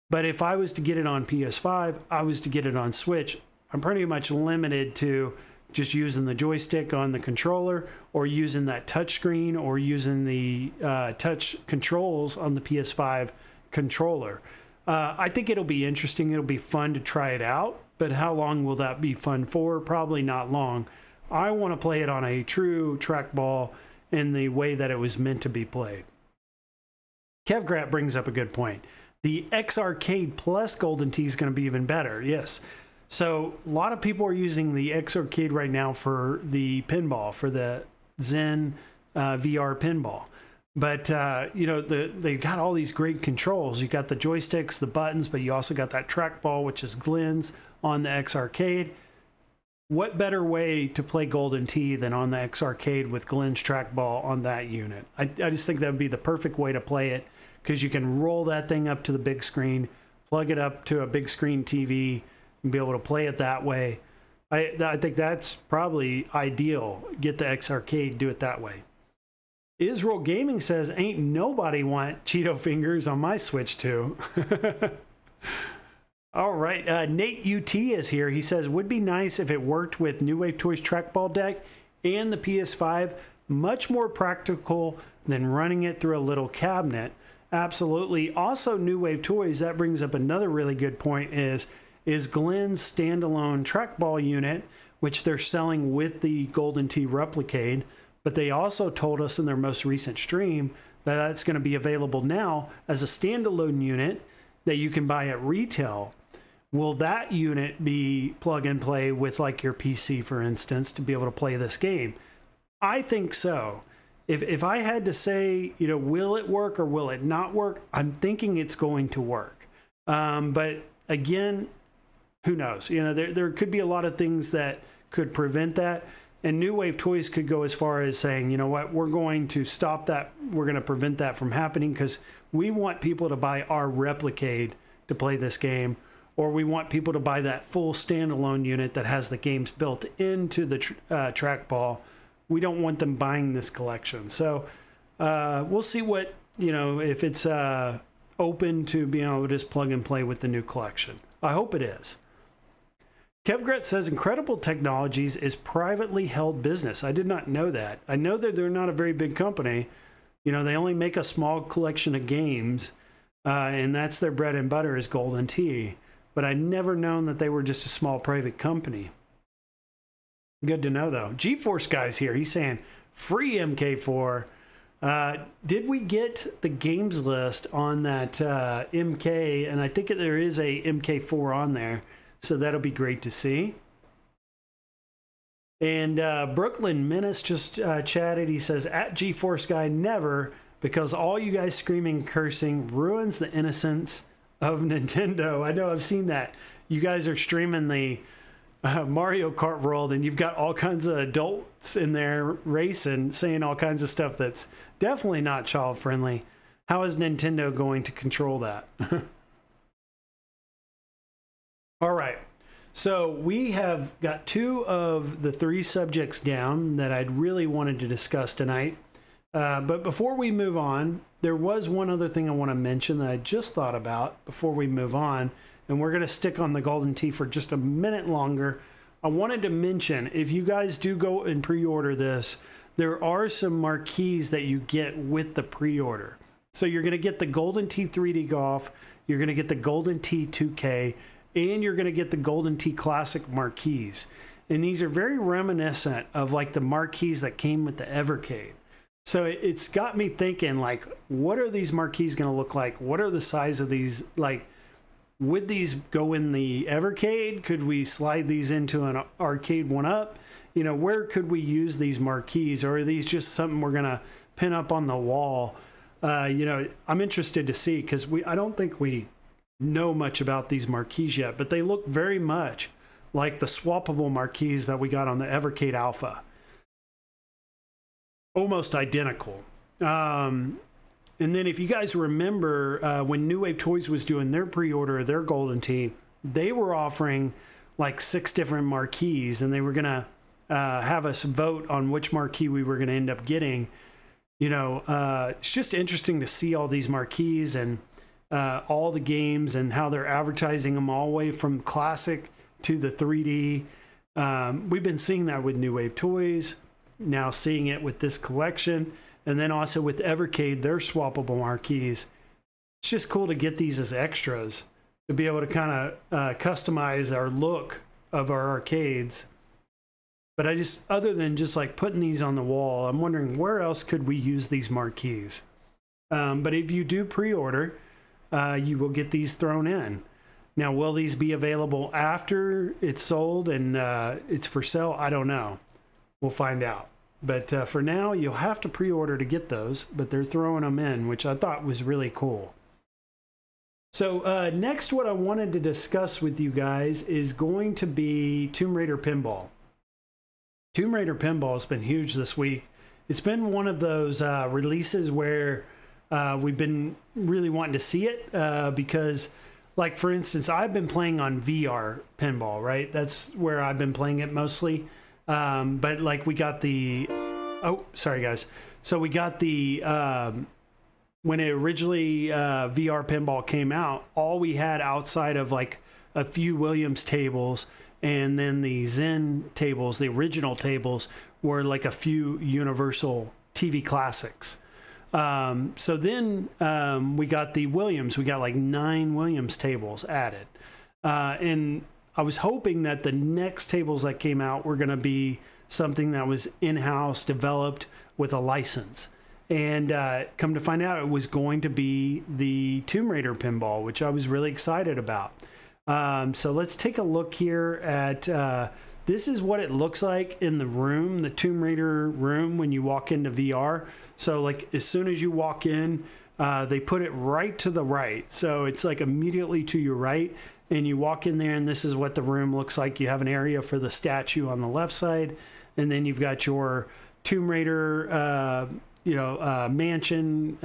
But if I was to get it on PS5, I was to get it on Switch, I'm pretty much limited to just using the joystick on the controller or using that touch screen or using the touch controls on the PS5 controller. I think it'll be interesting. It'll be fun to try it out. But how long will that be fun for? Probably not long. I want to play it on a true trackball in the way that it was meant to be played. Kevgrat brings up a good point. The X-Arcade plus Golden Tee is going to be even better. Yes. So a lot of people are using the X-Arcade right now for the pinball, for the Zen VR pinball. But, you know, they've got all these great controls. You got the joysticks, the buttons, but you also got that trackball, which is Glenn's on the X-Arcade. What better way to play Golden Tee than on the X-Arcade with Glenn's trackball on that unit? I just think that would be the perfect way to play it, because you can roll that thing up to the big screen, plug it up to a big screen TV, and be able to play it that way. I think that's probably ideal. Get the X-Arcade, do it that way. Israel Gaming says, ain't nobody want Cheeto fingers on my Switch 2. All right, Nate UT is here. He says, would be nice if it worked with New Wave Toys trackball deck and the PS5. Much more practical than running it through a little cabinet. Absolutely. Also, New Wave Toys, that brings up another really good point, is Glenn's standalone trackball unit, which they're selling with the Golden Tee Replicade. But they also told us in their most recent stream that that's going to be available now as a standalone unit that you can buy at retail. Will that unit be plug and play with like your PC, for instance, to be able to play this game? I think so. If I had to say, you know, will it work or will it not work? I'm thinking it's going to work. But again, who knows? You know, there could be a lot of things that could prevent that. And New Wave Toys could go as far as saying, you know what, we're going to stop that. We're going to prevent that from happening because we want people to buy our Replicade to play this game, or we want people to buy that full standalone unit that has the games built into the trackball. We don't want them buying this collection. So we'll see what, you know, if it's open to being able to just plug and play with the new collection. I hope it is. Kevgret says Incredible Technologies is privately held business. I did not know that. I know that they're not a very big company. You know, they only make a small collection of games, and that's their bread and butter is Golden Tee. But I'd never known that they were just a small private company. Good to know, though. GeForce guy's here. He's saying, free MK4. Did we get the games list on that MK? And I think there is a MK4 on there. So that'll be great to see. And Brooklyn Menace just chatted. He says, at GeForce Guy, never, because all you guys screaming, cursing ruins the innocence of Nintendo. I know, I've seen that. You guys are streaming the Mario Kart world, and you've got all kinds of adults in there racing, saying all kinds of stuff that's definitely not child-friendly. How is Nintendo going to control that? All right, So we have got 2 of the 3 subjects down that I'd really wanted to discuss tonight. But before we move on, there was one other thing I want to mention that I just thought about before we move on, and we're going to stick on the Golden Tee for just a minute longer. I wanted to mention, if you guys do go and pre-order this, there are some marquees that you get with the pre-order. So you're going to get the Golden Tee 3D Golf, you're going to get the Golden Tee 2K, and you're going to get the Golden Tee Classic marquees. And these are very reminiscent of like the marquees that came with the AtGames. So it's got me thinking, like, what are these marquees going to look like? What are the size of these? Like, would these go in the AtGames? Could we slide these into an Arcade1up? You know, where could we use these marquees? Or are these just something we're going to pin up on the wall? You know, I'm interested to see, because I don't think we know much about these marquees yet, but they look very much like the swappable marquees that we got on the AtGames Alpha. Almost identical. And then if you guys remember, when New Wave Toys was doing their pre-order of their Golden Tee, they were offering like 6 different marquees, and they were going to have us vote on which marquee we were going to end up getting. You know, it's just interesting to see all these marquees and all the games and how they're advertising them all the way from classic to the 3D. We've been seeing that with New Wave Toys, now seeing it with this collection, and then also with AtGames, their swappable marquees. It's just cool to get these as extras, to be able to kind of customize our look of our arcades. But I just, other than just like putting these on the wall, I'm wondering where else could we use these marquees. But if you do pre-order, you will get these thrown in. Now, will these be available after it's sold and it's for sale? I don't know. We'll find out. But for now, you'll have to pre-order to get those, but they're throwing them in, which I thought was really cool. So next, what I wanted to discuss with you guys is going to be Tomb Raider Pinball. Tomb Raider Pinball has been huge this week. It's been one of those releases where we've been really wanting to see it because, like, for instance, I've been playing on VR Pinball, right? That's where I've been playing it mostly. But like we got the, oh, sorry guys. So we got the, when it originally VR Pinball came out, all we had outside of like a few Williams tables and then the Zen tables, the original tables, were like a few Universal TV Classics. So then we got the Williams. We got like 9 Williams tables added. And I was hoping that the next tables that came out were going to be something that was in-house developed with a license. And come to find out, it was going to be the Tomb Raider Pinball, which I was really excited about. So let's take a look here at, this is what it looks like in the room, the Tomb Raider room when you walk into VR. So like as soon as you walk in, they put it right to the right. So it's like immediately to your right. And you walk in there, and this is what the room looks like. You have an area for the statue on the left side, and then you've got your Tomb Raider, mansion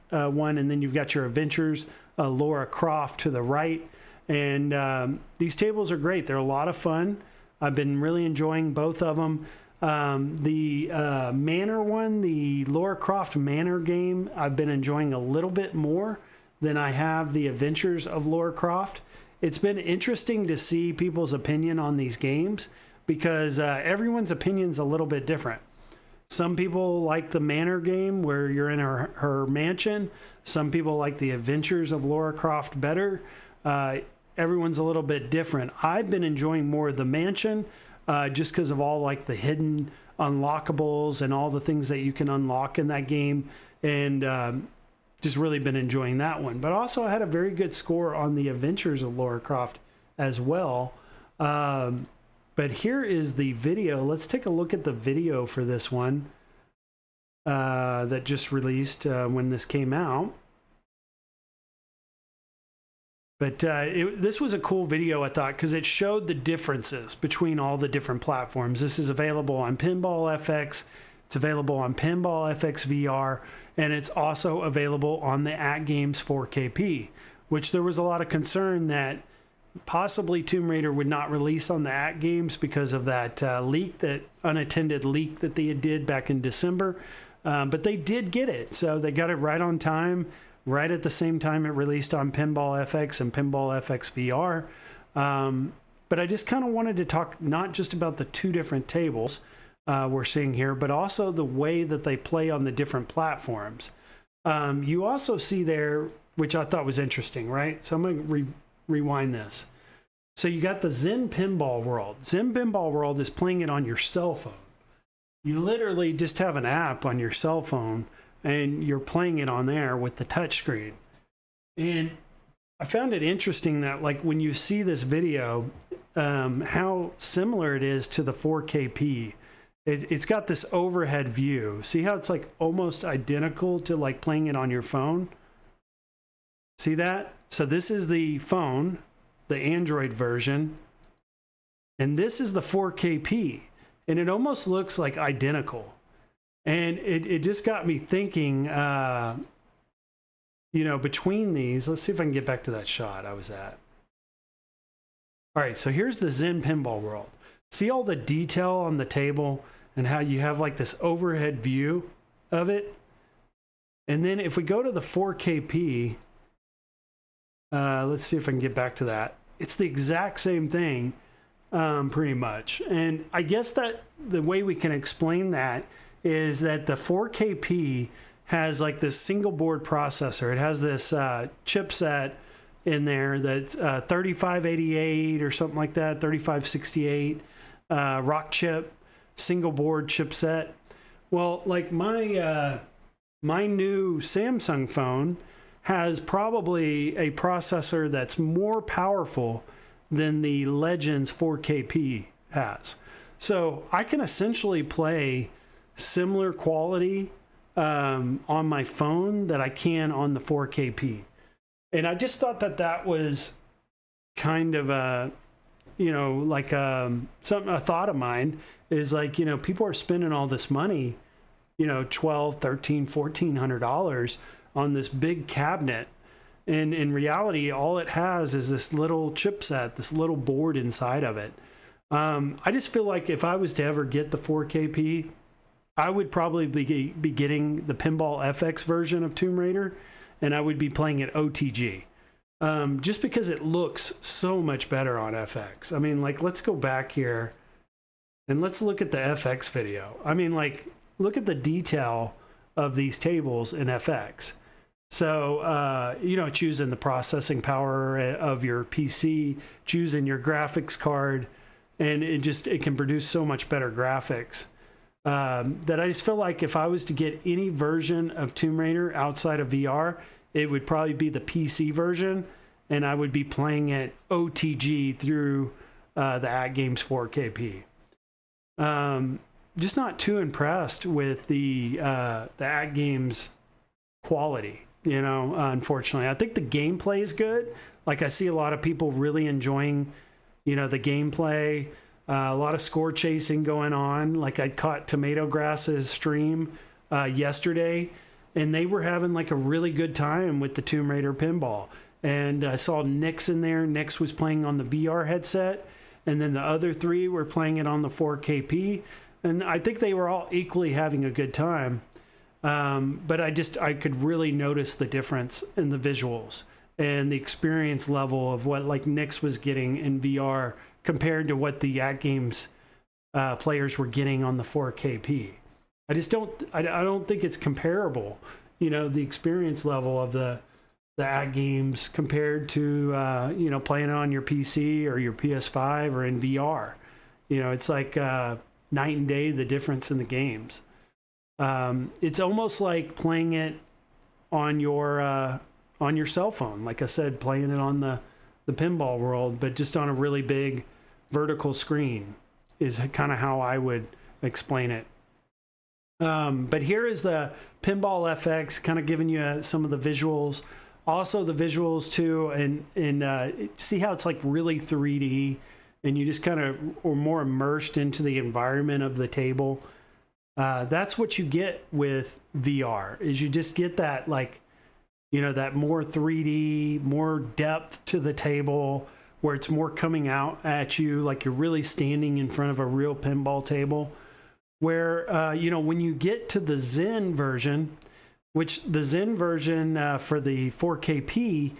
one, and then you've got your Adventures, Lara Croft to the right. And these tables are great. They're a lot of fun. I've been really enjoying both of them. The Manor one, the Lara Croft Manor game, I've been enjoying a little bit more than I have the Adventures of Lara Croft. It's been interesting to see people's opinion on these games because everyone's opinion's a little bit different. Some people like the Manor game where you're in her mansion. Some people like the Adventures of Lara Croft better. Everyone's a little bit different. I've been enjoying more of the mansion just because of all like the hidden unlockables and all the things that you can unlock in that game. And just really been enjoying that one. But also I had a very good score on the Adventures of Lara Croft as well. But here is the video. Let's take a look at the video for this one that just released when this came out. But this was a cool video, I thought, because it showed the differences between all the different platforms. This is available on Pinball FX. It's available on Pinball FX VR, and it's also available on the AtGames 4KP, which there was a lot of concern that possibly Tomb Raider would not release on the AtGames because of that unattended leak that they did back in December. But they did get it. So they got it right on time, right at the same time it released on Pinball FX and Pinball FX VR. But I just kind of wanted to talk not just about the two different tables we're seeing here, but also the way that they play on the different platforms. You also see there, which I thought was interesting, right? So I'm going to rewind this. So you got the Zen Pinball World. Zen Pinball World is playing it on your cell phone. You literally just have an app on your cell phone and you're playing it on there with the touchscreen. And I found it interesting that, like, when you see this video, how similar it is to the 4KP. It's got this overhead view. See how it's like almost identical to like playing it on your phone? See that? So this is the phone, the Android version, and this is the 4KP, and it almost looks like identical. And it just got me thinking, you know, between these, let's see if I can get back to that shot I was at. All right, so here's the Zen Pinball World. See all the detail on the table and how you have like this overhead view of it? And then if we go to the 4KP, let's see if I can get back to that. It's the exact same thing, pretty much. And I guess that the way we can explain that is that the 4KP has like this single board processor. It has this chipset in there that's 3588 or something like that, 3568 rock chip, single board chipset. Well, like my new Samsung phone has probably a processor that's more powerful than the Legends 4KP has. So I can essentially play similar quality on my phone that I can on the 4KP. And I just thought that that was kind of a, you know, like a thought of mine is like, you know, people are spending all this money, you know, $1,200, $1,300, $1,400 on this big cabinet. And in reality, all it has is this little chipset, this little board inside of it. I just feel like if I was to ever get the 4KP, I would probably be getting the Pinball FX version of Tomb Raider, and I would be playing it OTG. Just because it looks so much better on FX. I mean, like, let's go back here and let's look at the FX video. I mean, like, look at the detail of these tables in FX. So, you know, choosing the processing power of your PC, choosing your graphics card, and it can produce so much better graphics. That I just feel like if I was to get any version of Tomb Raider outside of VR, it would probably be the PC version, and I would be playing it OTG through the AtGames 4KP. Just not too impressed with the AtGames quality, you know, unfortunately. I think the gameplay is good. Like, I see a lot of people really enjoying, you know, the gameplay. A lot of score chasing going on. Like, I caught Tomato Grass's stream yesterday, and they were having like a really good time with the Tomb Raider Pinball. And I saw Nix in there. Nix was playing on the VR headset, and then the other three were playing it on the 4KP. And I think they were all equally having a good time. But I could really notice the difference in the visuals and the experience level of what like Nix was getting in VR compared to what the AtGames players were getting on the 4KP. I don't think it's comparable, you know, the experience level of the AtGames compared to, you know, playing it on your PC or your PS5 or in VR. You know, it's like night and day, the difference in the games. It's almost like playing it on your cell phone. Like I said, playing it on the Pinball World, but just on a really big vertical screen is kind of how I would explain it. But here is the Pinball FX, kind of giving you some of the visuals. Also the visuals too, and see how it's like really 3D, and you just kind of are more immersed into the environment of the table. That's what you get with VR, is you just get that, like, you know, that more 3D, more depth to the table where it's more coming out at you like you're really standing in front of a real pinball table. Where, you know, when you get to the Zen version, which the Zen version for the 4KP,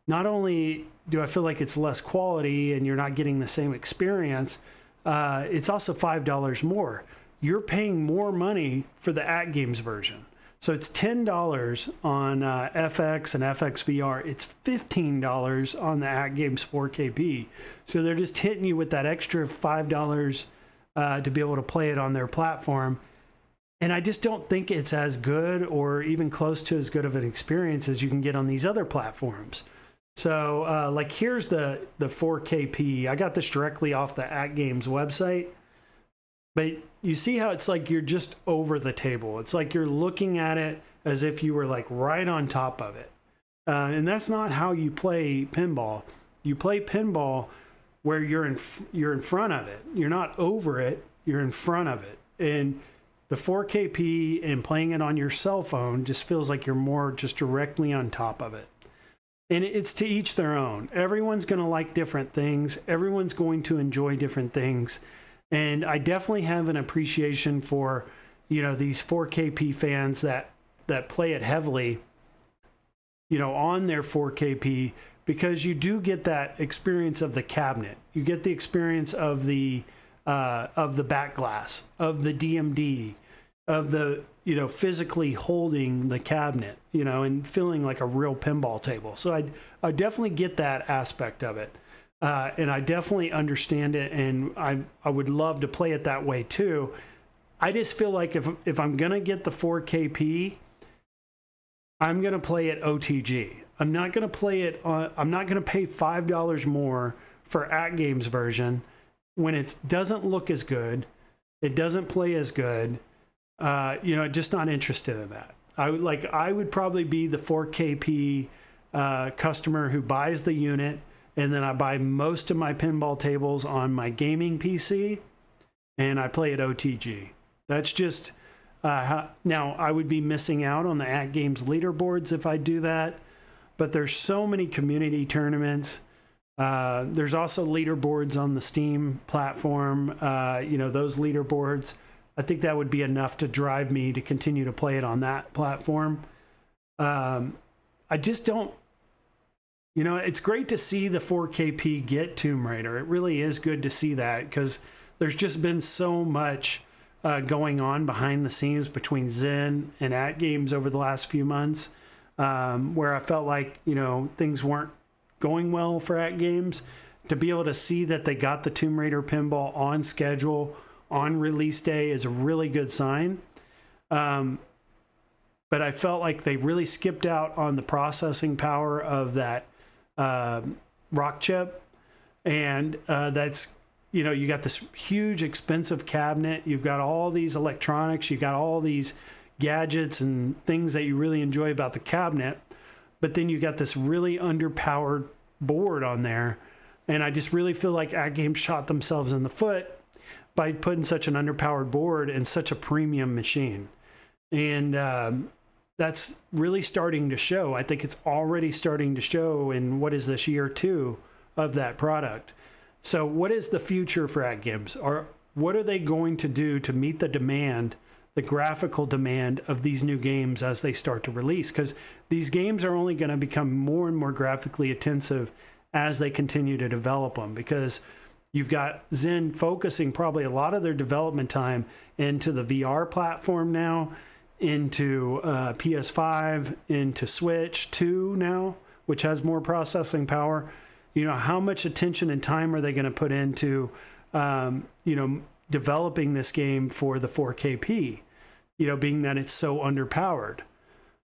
not only do I feel like it's less quality and you're not getting the same experience, it's also $5 more. You're paying more money for the AtGames version. So it's $10 on FX and FX VR. It's $15 on the AtGames 4KP. So they're just hitting you with that extra $5 to be able to play it on their platform. And I just don't think it's as good or even close to as good of an experience as you can get on these other platforms. So like here's the 4KP. I got this directly off the AtGames website. But you see how it's like you're just over the table. It's like you're looking at it as if you were like right on top of it. And that's not how you play pinball. You play pinball where you're in front of it. You're not over it, you're in front of it. And the 4KP and playing it on your cell phone just feels like you're more just directly on top of it. And it's to each their own. Everyone's going to like different things. Everyone's going to enjoy different things. And I definitely have an appreciation for, you know, these 4KP fans that play it heavily, you know, on their 4KP, because you do get that experience of the cabinet. You get the experience of the back glass, of the DMD, of the, you know, physically holding the cabinet, you know, and feeling like a real pinball table. So I definitely get that aspect of it. And I definitely understand it, and I would love to play it that way too. I just feel like if I'm gonna get the 4KP, I'm gonna play it OTG. I'm not gonna play it on. I'm not gonna pay $5 more for AtGames version when it doesn't look as good, it doesn't play as good. You know, just not interested in that. I would probably be the 4KP customer who buys the unit. And then I buy most of my pinball tables on my gaming PC, and I play it OTG. That's just now I would be missing out on the AtGames leaderboards if I do that. But there's so many community tournaments. There's also leaderboards on the Steam platform. You know, those leaderboards. I think that would be enough to drive me to continue to play it on that platform. I just don't. You know, it's great to see the 4KP get Tomb Raider. It really is good to see that, because there's just been so much going on behind the scenes between Zen and AtGames over the last few months, where I felt like, you know, things weren't going well for AtGames. To be able to see that they got the Tomb Raider Pinball on schedule, on release day, is a really good sign. But I felt like they really skipped out on the processing power of that rock chip, and that's, you know, you got this huge expensive cabinet, you've got all these electronics, you got all these gadgets and things that you really enjoy about the cabinet, but then you got this really underpowered board on there, and I just really feel like AtGames shot themselves in the foot by putting such an underpowered board in such a premium machine. And that's really starting to show. I think it's already starting to show in what is this, year 2 of that product. So what is the future for AtGames? Or what are they going to do to meet the demand, the graphical demand of these new games as they start to release? Because these games are only going to become more and more graphically intensive as they continue to develop them, because you've got Zen focusing probably a lot of their development time into the VR platform now, into PS5, into Switch 2 now, which has more processing power. You know, how much attention and time are they going to put into, you know, developing this game for the 4KP, you know, being that it's so underpowered?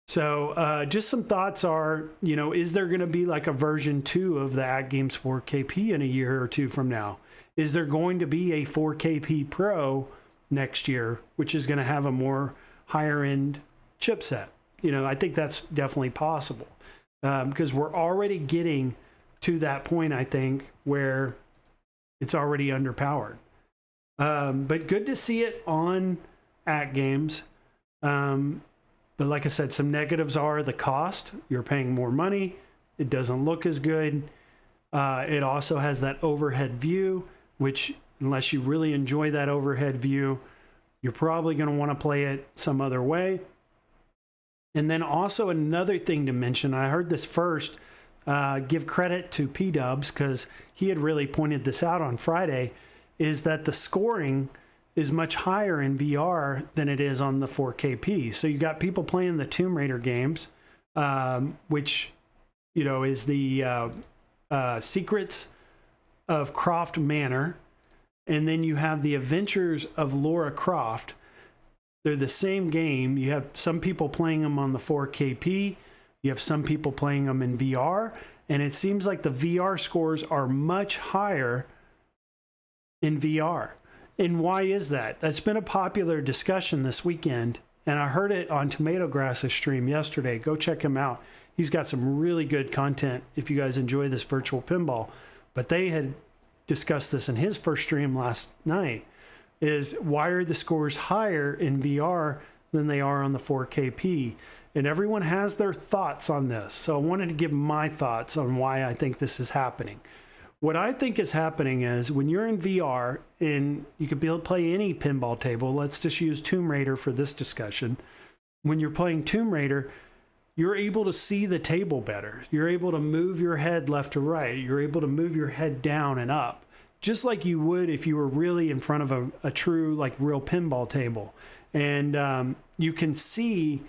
So just some thoughts are, you know, is there going to be like a version 2 of the AtGames 4KP in a year or two from now? Is there going to be a 4KP Pro next year, which is going to have a more higher end chipset? You know, I think that's definitely possible, because we're already getting to that point, I think, where it's already underpowered. But good to see it on AtGames. But like I said, some negatives are the cost. You're paying more money. It doesn't look as good. It also has that overhead view, which unless you really enjoy that overhead view, you're probably going to want to play it some other way. And then also another thing to mention, I heard this first, give credit to P-Dubs because he had really pointed this out on Friday, is that the scoring is much higher in VR than it is on the 4KP. So you got people playing the Tomb Raider games, which, you know, is the Secrets of Croft Manor. And then you have the Adventures of Lara Croft. They're the same game. You have some people playing them on the 4KP. You have some people playing them in VR. And it seems like the VR scores are much higher in VR. And why is that? That's been a popular discussion this weekend. And I heard it on Tomato Grass's stream yesterday. Go check him out. He's got some really good content if you guys enjoy this virtual pinball. But they had discussed this in his first stream last night. Is why are the scores higher in VR than they are on the 4KP? And everyone has their thoughts on this. So I wanted to give my thoughts on why I think this is happening. What I think is happening is when you're in VR and you could be able to play any pinball table, let's just use Tomb Raider for this discussion. When you're playing Tomb Raider, you're able to see the table better. You're able to move your head left to right. You're able to move your head down and up, just like you would if you were really in front of a true, like, real pinball table. And you can see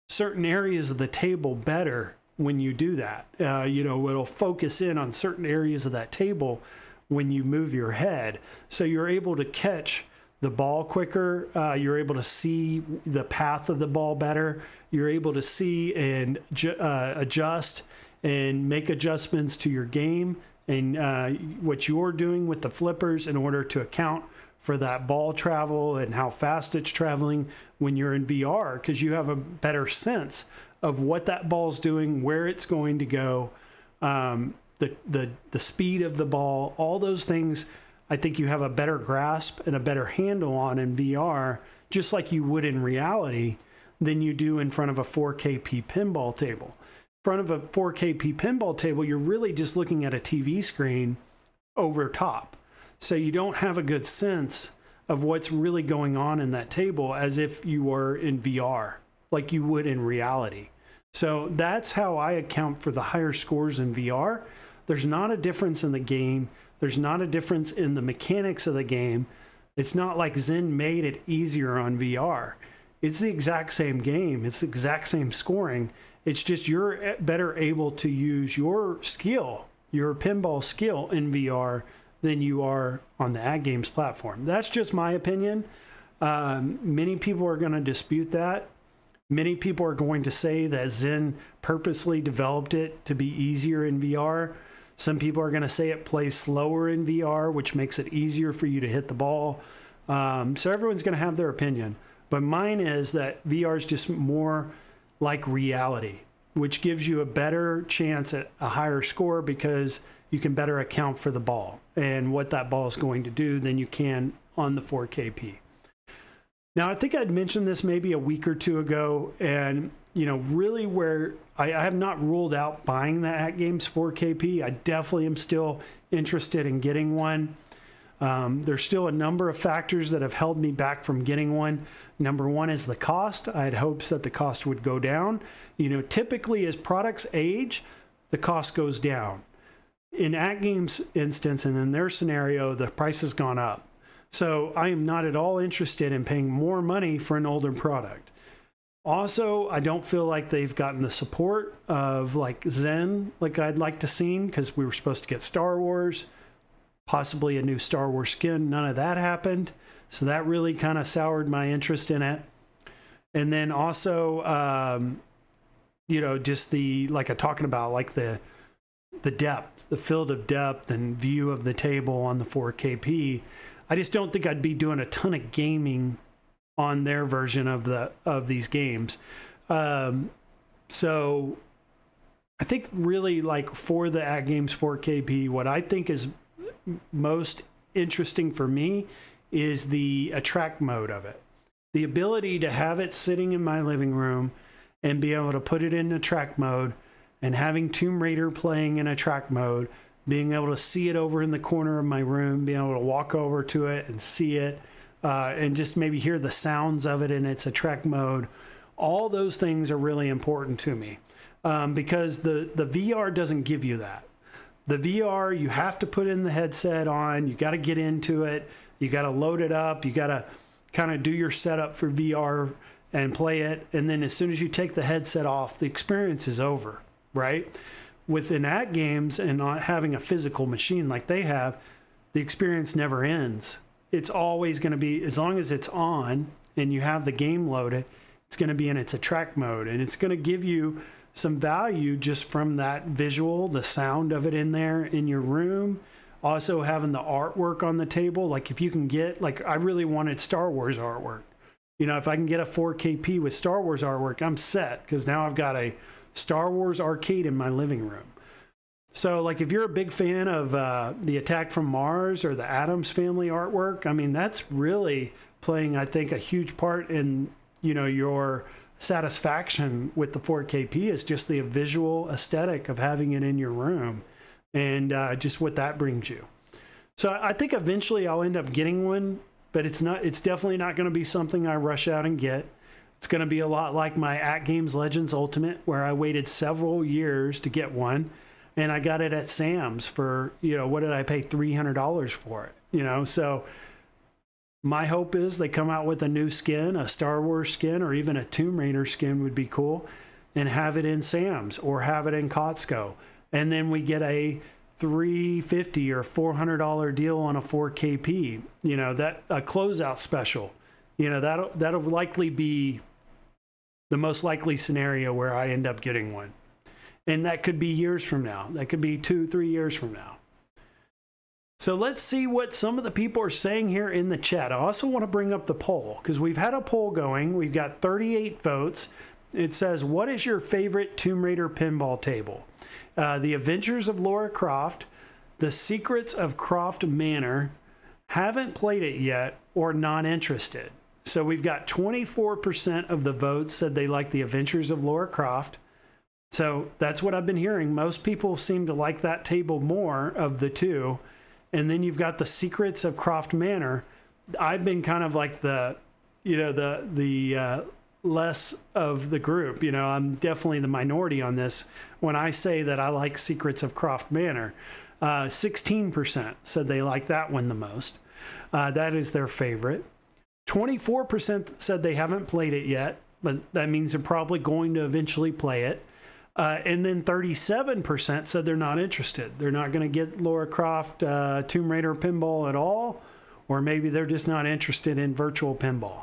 certain areas of the table better when you do that. You know, it'll focus in on certain areas of that table when you move your head. So you're able to catch the ball quicker. You're able to see the path of the ball better. You're able to see and adjust and make adjustments to your game and what you're doing with the flippers in order to account for that ball travel and how fast it's traveling when you're in VR, because you have a better sense of what that ball's doing, where it's going to go, the speed of the ball, all those things. I think you have a better grasp and a better handle on in VR, just like you would in reality, than you do in front of a 4KP pinball table. In front of a 4KP pinball table, you're really just looking at a TV screen over top. So you don't have a good sense of what's really going on in that table as if you were in VR, like you would in reality. So that's how I account for the higher scores in VR. There's not a difference in the game. There's not a difference in the mechanics of the game. It's not like Zen made it easier on VR. It's the exact same game. It's the exact same scoring. It's just you're better able to use your skill, your pinball skill in VR than you are on the AtGames platform. That's just my opinion. Many people are going to dispute that. Many people are going to say that Zen purposely developed it to be easier in VR. Some people are going to say it plays slower in VR, which makes it easier for you to hit the ball. So everyone's going to have their opinion. But mine is that VR is just more like reality, which gives you a better chance at a higher score because you can better account for the ball and what that ball is going to do than you can on the 4KP. Now, I think I'd mentioned this maybe a week or two ago, and, you know, really where I have not ruled out buying the AtGames 4KP. I definitely am still interested in getting one. There's still a number of factors that have held me back from getting one. Number one is the cost. I had hopes that the cost would go down. You know, typically as products age, the cost goes down. In AtGames' instance and in their scenario, the price has gone up. So I am not at all interested in paying more money for an older product. Also, I don't feel like they've gotten the support of like Zen, like I'd like to see, because we were supposed to get Star Wars, possibly a new Star Wars skin. None of that happened. So that really kind of soured my interest in it. And then also, you know, just the, like I'm talking about, like the depth, the field of depth and view of the table on the 4KP. I just don't think I'd be doing a ton of gaming on their version of these games. So I think really like for the AtGames 4KP, what I think is most interesting for me is the attract mode of it. The ability to have it sitting in my living room and be able to put it in attract mode and having Tomb Raider playing in attract mode being able to see it over in the corner of my room, being able to walk over to it and see it, and just maybe hear the sounds of it in its attract mode. All those things are really important to me, because the VR doesn't give you that. The VR, you have to put in the headset on, you got to get into it, you got to load it up, you got to kind of do your setup for VR and play it, and then as soon as you take the headset off, the experience is over, right? Within AtGames and not having a physical machine like they have, the experience never ends. It's always going to be, as long as it's on and you have the game loaded, it's going to be in its attract mode, and it's going to give you some value just from that visual, the sound of it in there in your room. Also having the artwork on the table. Like if you can get, like I really wanted Star Wars artwork. You know, if I can get a 4KP with Star Wars artwork, I'm set, because now I've got a Star Wars arcade in my living room. So like if you're a big fan of the Attack from Mars or the Addams Family artwork, I mean, that's really playing, I think, a huge part in, you know, your satisfaction with the 4KP is just the visual aesthetic of having it in your room, and just what that brings you. So I think eventually I'll end up getting one, but it's definitely not going to be something I rush out and get. It's going to be a lot like my AtGames Legends Ultimate, where I waited several years to get one, and I got it at Sam's for, you know, what did I pay, $300 for it, you know? So my hope is they come out with a new skin, a Star Wars skin, or even a Tomb Raider skin would be cool, and have it in Sam's or have it in Costco. And then we get a $350 or $400 deal on a 4KP, you know, that a closeout special, you know, that'll likely be the most likely scenario where I end up getting one. And that could be years from now. That could be 2-3 years from now. So let's see what some of the people are saying here in the chat. I also want to bring up the poll, because we've had a poll going. We've got 38 votes. It says, what is your favorite Tomb Raider pinball table? The Adventures of Lara Croft, The Secrets of Croft Manor, haven't played it yet, or not interested. So we've got 24% of the votes said they like The Adventures of Lara Croft. So that's what I've been hearing. Most people seem to like that table more of the two. And then you've got The Secrets of Croft Manor. I've been kind of like the, you know, the less of the group. You know, I'm definitely the minority on this when I say that I like Secrets of Croft Manor. 16% said they like that one the most. That is their favorite. 24% said they haven't played it yet, but that means they're probably going to eventually play it. And then 37% said they're not interested. They're not going to get Lara Croft Tomb Raider Pinball at all, or maybe they're just not interested in virtual pinball.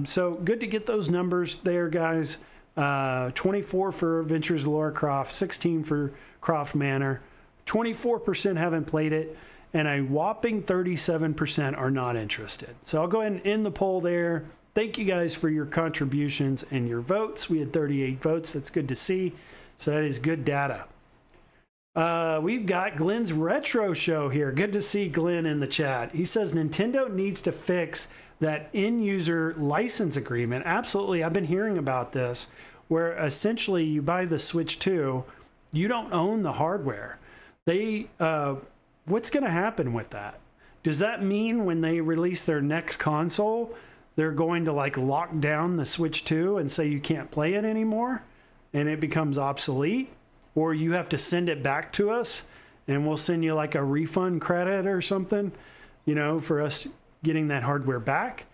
So good to get those numbers there, guys. 24 for Adventures of Lara Croft, 16 for Croft Manor, 24% haven't played it, and a whopping 37% are not interested. So I'll go ahead and end the poll there. Thank you guys for your contributions and your votes. We had 38 votes. That's good to see. So that is good data. We've got Glenn's Retro Show here. Good to see Glenn in the chat. He says Nintendo needs to fix that end-user license agreement. Absolutely. I've been hearing about this, where essentially you buy the Switch 2, you don't own the hardware. What's going to happen with that? Does that mean when they release their next console, they're going to like lock down the Switch 2 and say you can't play it anymore and it becomes obsolete? Or you have to send it back to us and we'll send you like a refund credit or something, you know, for us getting that hardware back?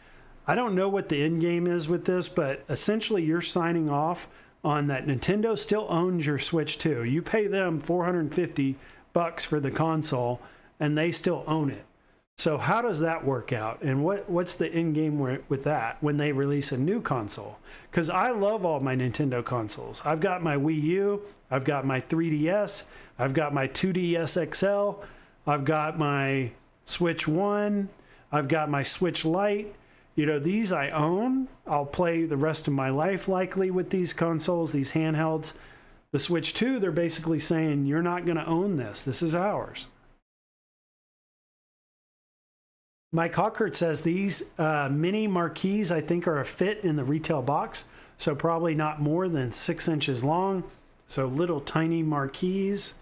I don't know what the end game is with this, but essentially you're signing off on that Nintendo still owns your Switch 2. You pay them $450 for the console and they still own it. So how does that work out? And what's the end game with that when they release a new console? Because I love all my Nintendo consoles. I've got my Wii U, I've got my 3DS, I've got my 2DS XL, I've got my Switch 1, I've got my Switch Lite. You know, these I own. I'll play the rest of my life likely with these consoles, these handhelds. The Switch 2, they're basically saying, you're not going to own this. This is ours. Mike Hawkert says these mini marquees, I think, are a fit in the retail box. So probably not more than 6 inches long. So little tiny marquees.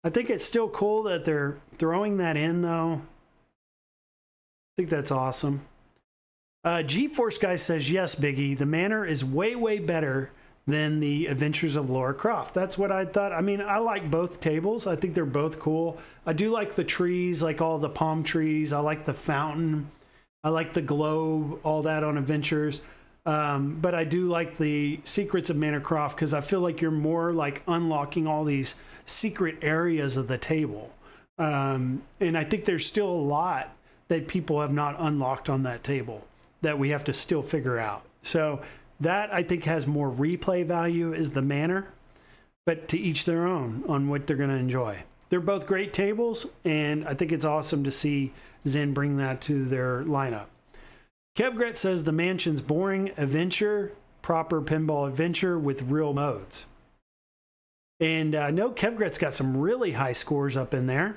I think it's still cool that they're throwing that in, though. I think that's awesome. GeForce Guy says, yes, Biggie, the manor is way, way better than the Adventures of Lara Croft. That's what I thought. I mean, I like both tables. I think they're both cool. I do like the trees, like all the palm trees. I like the fountain. I like the globe, all that on Adventures. But I do like the Secrets of Manor Croft because I feel like you're more like unlocking all these secret areas of the table. And I think there's still a lot that people have not unlocked on that table that we have to still figure out. So that I think has more replay value is the manor, but to each their own on what they're going to enjoy. They're both great tables, and I think it's awesome to see Zen bring that to their lineup. Kevgret says the mansion's boring adventure, proper pinball adventure with real modes. And no, Kevgret's got some really high scores up in there.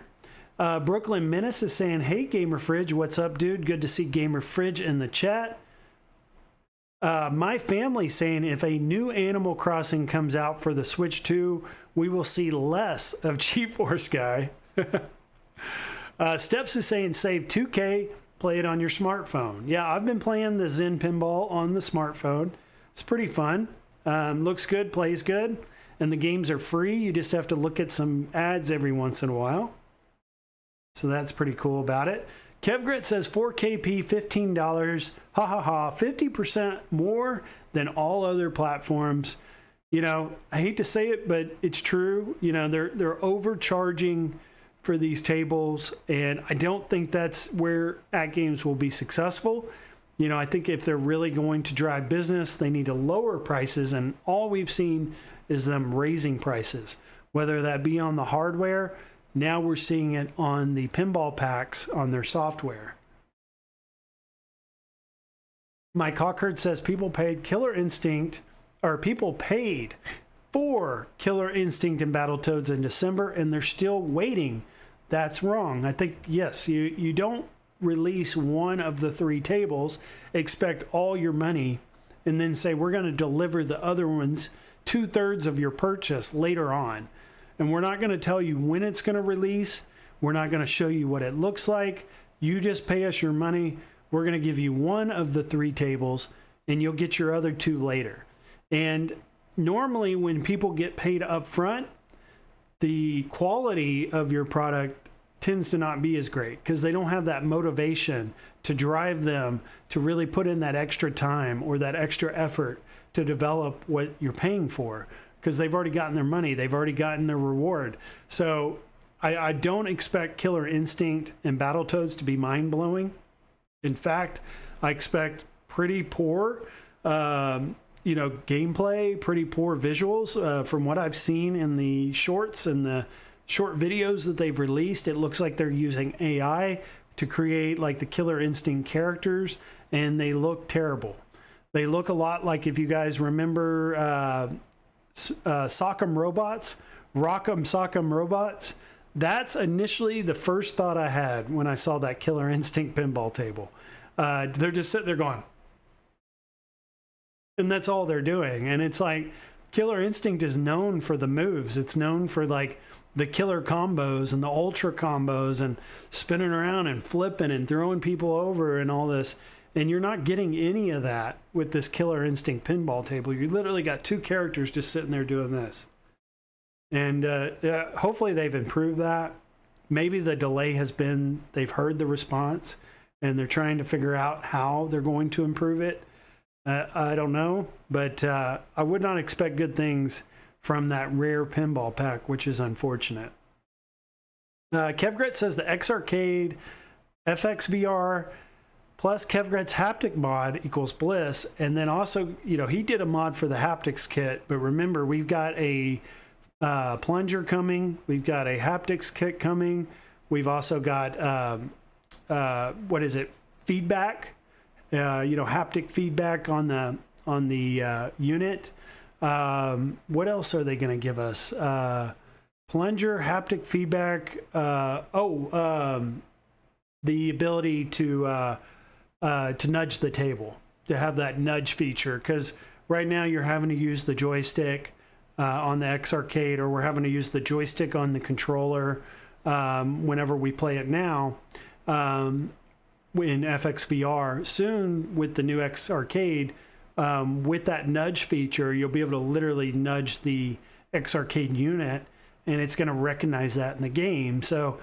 Brooklyn Menace is saying, hey, Gamer Fridge, what's up, dude? Good to see Gamer Fridge in the chat. My family saying if a new Animal Crossing comes out for the Switch 2, we will see less of GeForce Guy. Steps is saying save 2K, play it on your smartphone. Yeah, I've been playing the Zen Pinball on the smartphone. It's pretty fun. Looks good, plays good, and the games are free. You just have to look at some ads every once in a while. So that's pretty cool about it. Kevgrit says 4KP, $15. Ha ha ha, 50% more than all other platforms. You know, I hate to say it, but it's true. You know, they're overcharging for these tables, and I don't think that's where AtGames will be successful. You know, I think if they're really going to drive business, they need to lower prices, and all we've seen is them raising prices, whether that be on the hardware. Now we're seeing it on the pinball packs on their software. Mike Hawkard says people paid for Killer Instinct and Battletoads in December, and they're still waiting. That's wrong. I think, yes, you don't release one of the three tables, expect all your money, and then say we're going to deliver the other ones 2/3 of your purchase later on. And we're not going to tell you when it's going to release. We're not going to show you what it looks like. You just pay us your money. We're going to give you one of the three tables, and you'll get your other two later. And normally when people get paid up front, the quality of your product tends to not be as great because they don't have that motivation to drive them to really put in that extra time or that extra effort to develop what you're paying for. Because they've already gotten their money. They've already gotten their reward. So I don't expect Killer Instinct and Battletoads to be mind-blowing. In fact, I expect pretty poor, gameplay, pretty poor visuals. From what I've seen in the shorts and the short videos that they've released, it looks like they're using AI to create like the Killer Instinct characters, and they look terrible. They look a lot like, if you guys remember... Sock'em Robots, Rock'em Sock'em Robots. That's initially the first thought I had when I saw that Killer Instinct pinball table. They're just sitting there going, and that's all they're doing. And it's like, Killer Instinct is known for the moves. It's known for like the killer combos and the ultra combos and spinning around and flipping and throwing people over and all this. And you're not getting any of that with this Killer Instinct pinball table. You literally got two characters just sitting there doing this. And hopefully they've improved that. Maybe the delay has been they've heard the response and they're trying to figure out how they're going to improve it. I don't know, but I would not expect good things from that rare pinball pack, which is unfortunate. Kevgret says the X-Arcade FXVR plus Kevgret's haptic mod equals bliss. And then also, you know, he did a mod for the haptics kit, but remember, we've got a plunger coming. We've got a haptics kit coming. We've also got, feedback, haptic feedback on the unit. What else are they going to give us? Plunger, haptic feedback. The ability to nudge the table, to have that nudge feature, because right now you're having to use the joystick on the X Arcade, or we're having to use the joystick on the controller whenever we play it now in FXVR. Soon with the new X Arcade, with that nudge feature, you'll be able to literally nudge the X Arcade unit, and it's going to recognize that in the game. So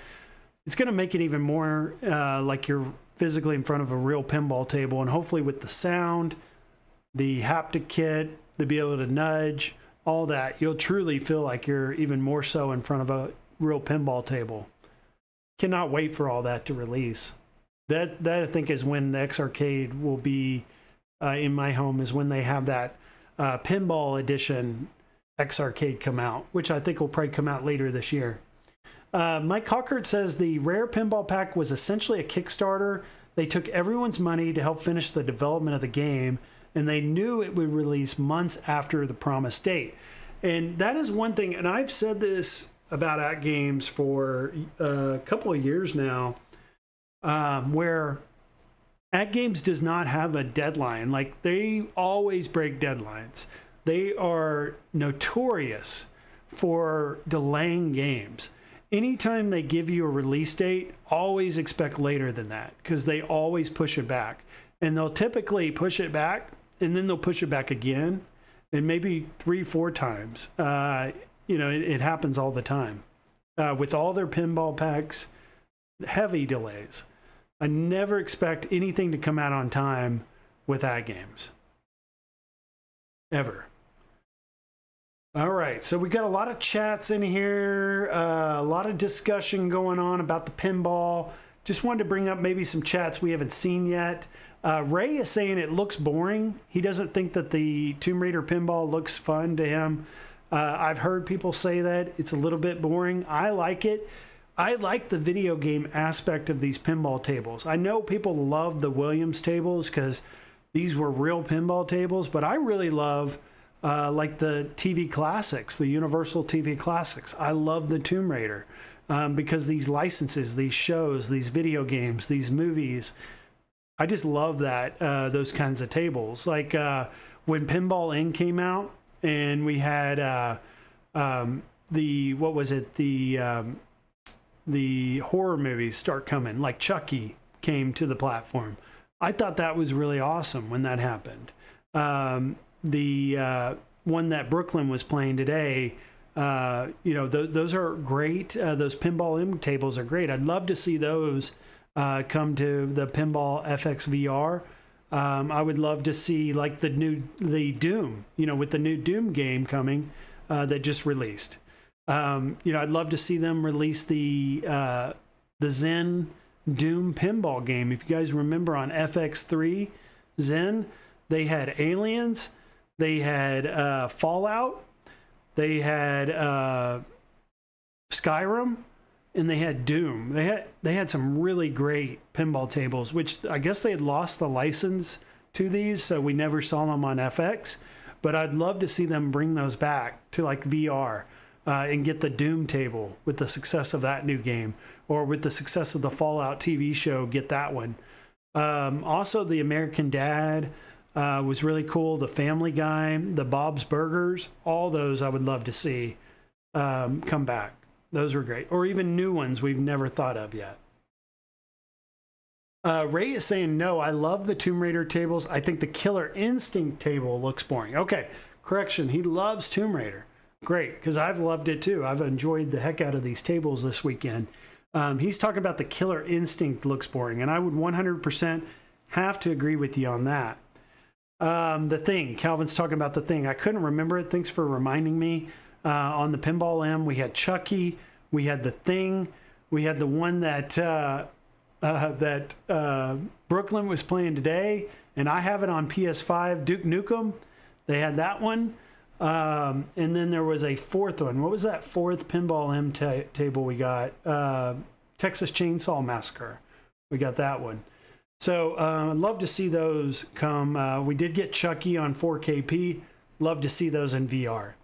it's going to make it even more like you're physically in front of a real pinball table, and hopefully with the sound, the haptic kit, to be able to nudge, all that, you'll truly feel like you're even more so in front of a real pinball table. Cannot wait for all that to release. That I think is when the X Arcade will be in my home, is when they have that pinball edition X Arcade come out, which I think will probably come out later this year. Mike Cockert says the Rare Pinball Pack was essentially a Kickstarter. They took everyone's money to help finish the development of the game, and they knew it would release months after the promised date. And that is one thing, and I've said this about AtGames for a couple of years now, where AtGames does not have a deadline. Like, they always break deadlines. They are notorious for delaying games. Anytime they give you a release date, always expect later than that, because they always push it back. And they'll typically push it back, and then they'll push it back again, and maybe 3-4 times. You know, it happens all the time. With all their pinball packs, heavy delays. I never expect anything to come out on time with AtGames. Ever. All right, so we got a lot of chats in here, a lot of discussion going on about the pinball. Just wanted to bring up maybe some chats we haven't seen yet. Ray is saying it looks boring. He doesn't think that the Tomb Raider Pinball looks fun to him. I've heard people say that it's a little bit boring. I like it. I like the video game aspect of these pinball tables. I know people love the Williams tables because these were real pinball tables, but I really love like the TV classics, the Universal TV classics. I love the Tomb Raider because these licenses, these shows, these video games, these movies, I just love that, those kinds of tables. Like when Pinball Inc. came out, and we had what was it, the horror movies start coming, like Chucky came to the platform. I thought that was really awesome when that happened. The one that Brooklyn was playing today, you know, those are great. Those Pinball M tables are great. I'd love to see those come to the Pinball FXVR. I would love to see like the Doom, you know, with the new Doom game coming that just released. You know, I'd love to see them release the Zen Doom pinball game. If you guys remember on FX3 Zen, they had Aliens, they had Fallout, they had Skyrim, and they had Doom. They had some really great pinball tables, which I guess they had lost the license to these, so we never saw them on FX. But I'd love to see them bring those back to like VR and get the Doom table with the success of that new game, or with the success of the Fallout TV show, get that one. Also, the American Dad was really cool. The Family Guy, the Bob's Burgers, all those I would love to see come back. Those were great. Or even new ones we've never thought of yet. Ray is saying, no, I love the Tomb Raider tables. I think the Killer Instinct table looks boring. Okay, correction. He loves Tomb Raider. Great, because I've loved it too. I've enjoyed the heck out of these tables this weekend. He's talking about the Killer Instinct looks boring, and I would 100% have to agree with you on that. The Thing. Calvin's talking about The Thing. I couldn't remember it. Thanks for reminding me. On the Pinball M, we had Chucky, we had The Thing, we had the one that Brooklyn was playing today, and I have it on PS5, Duke Nukem. They had that one. And then there was a fourth one. What was that fourth Pinball M table we got? Texas Chainsaw Massacre. We got that one. So I'd love to see those come. We did get Chucky on 4KP. Love to see those in VR.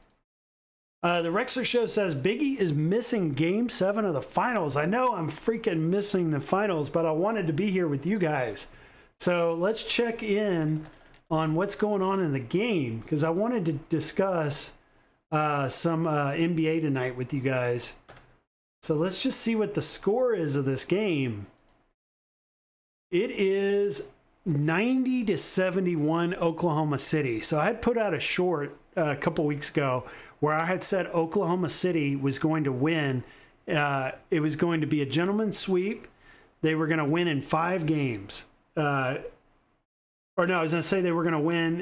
The Rexler Show says Biggie is missing Game 7 of the finals. I know I'm freaking missing the finals, but I wanted to be here with you guys. So let's check in on what's going on in the game, because I wanted to discuss some NBA tonight with you guys. So let's just see what the score is of this game. It is 90-71 Oklahoma City. So I had put out a short a couple weeks ago where I had said Oklahoma City was going to win. It was going to be a gentleman's sweep. They were going to win in 5 games. Or no, I was going to say they were going to win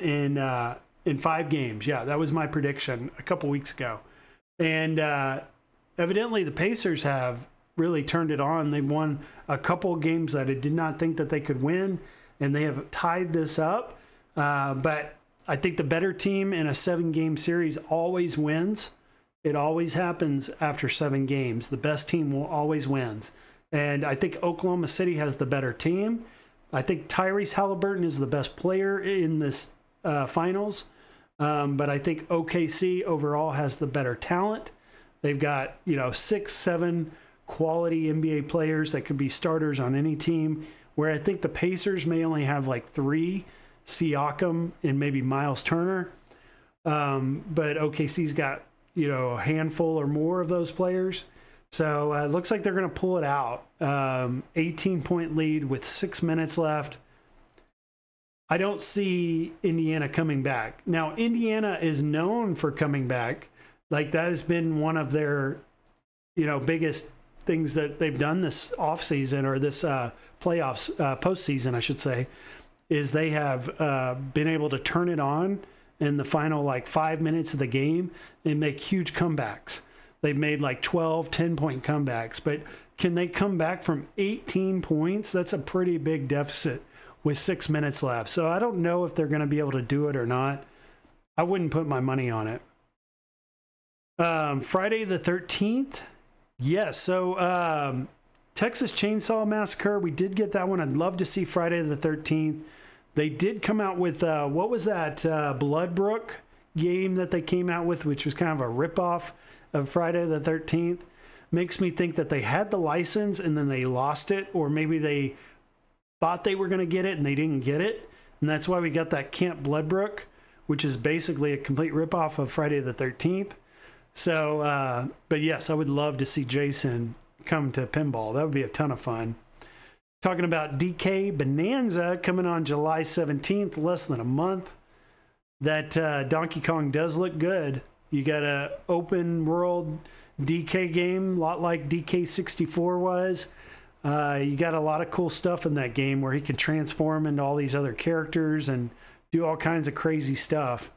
in 5 games. Yeah, that was my prediction a couple weeks ago. And evidently the Pacers have really turned it on. They've won a couple games that I did not think that they could win, and they have tied this up. But I think the better team in a 7-game series always wins. It always happens after 7 games. The best team will always wins. And I think Oklahoma City has the better team. I think Tyrese Halliburton is the best player in this finals. But I think OKC overall has the better talent. They've got, 6, 7 quality NBA players that could be starters on any team, where I think the Pacers may only have like 3, Siakam and maybe Miles Turner. But OKC's got, a handful or more of those players. So it looks like they're going to pull it out. 18-point lead with 6 minutes left. I don't see Indiana coming back. Now, Indiana is known for coming back. Like, that has been one of their, biggest things that they've done this offseason, or this playoffs, postseason, I should say, is they have been able to turn it on in the final 5 minutes of the game and make huge comebacks. They've made 12, 10-point comebacks, but can they come back from 18 points? That's a pretty big deficit with 6 minutes left. So I don't know if they're going to be able to do it or not. I wouldn't put my money on it. Friday the 13th. Yes. So Texas Chainsaw Massacre, we did get that one. I'd love to see Friday the 13th. They did come out with, what was that, Bloodbrook game that they came out with, which was kind of a ripoff of Friday the 13th. Makes me think that they had the license and then they lost it, or maybe they thought they were going to get it and they didn't get it. And that's why we got that Camp Bloodbrook, which is basically a complete ripoff of Friday the 13th. So, but yes, I would love to see Jason come to pinball. That would be a ton of fun. Talking about DK Bonanza coming on July 17th, less than a month. That Donkey Kong does look good. You got a open world DK game, a lot like DK64 was. You got a lot of cool stuff in that game where he can transform into all these other characters and do all kinds of crazy stuff.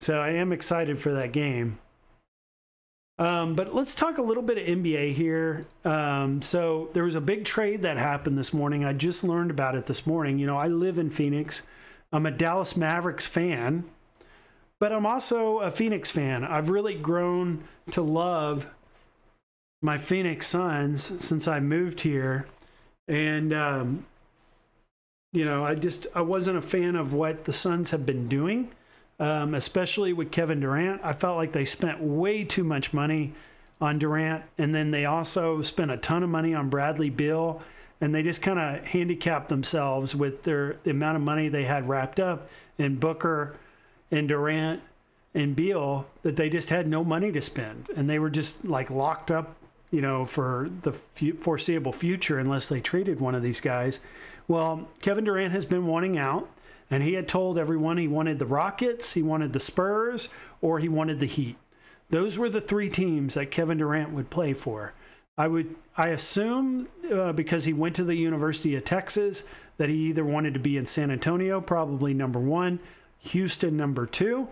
So I am excited for that game. But let's talk a little bit of NBA here. So there was a big trade that happened this morning. I just learned about it this morning. I live in Phoenix. I'm a Dallas Mavericks fan, but I'm also a Phoenix fan. I've really grown to love my Phoenix Suns since I moved here. And, I wasn't a fan of what the Suns have been doing. Especially with Kevin Durant. I felt like they spent way too much money on Durant, and then they also spent a ton of money on Bradley Beal, and they just kind of handicapped themselves with the amount of money they had wrapped up in Booker and Durant and Beal, that they just had no money to spend, and they were just locked up, for the foreseeable future unless they traded one of these guys. Well, Kevin Durant has been wanting out. And he had told everyone he wanted the Rockets, he wanted the Spurs, or he wanted the Heat. Those were the 3 teams that Kevin Durant would play for. I assume because he went to the University of Texas, that he either wanted to be in San Antonio, probably number 1, Houston number 2.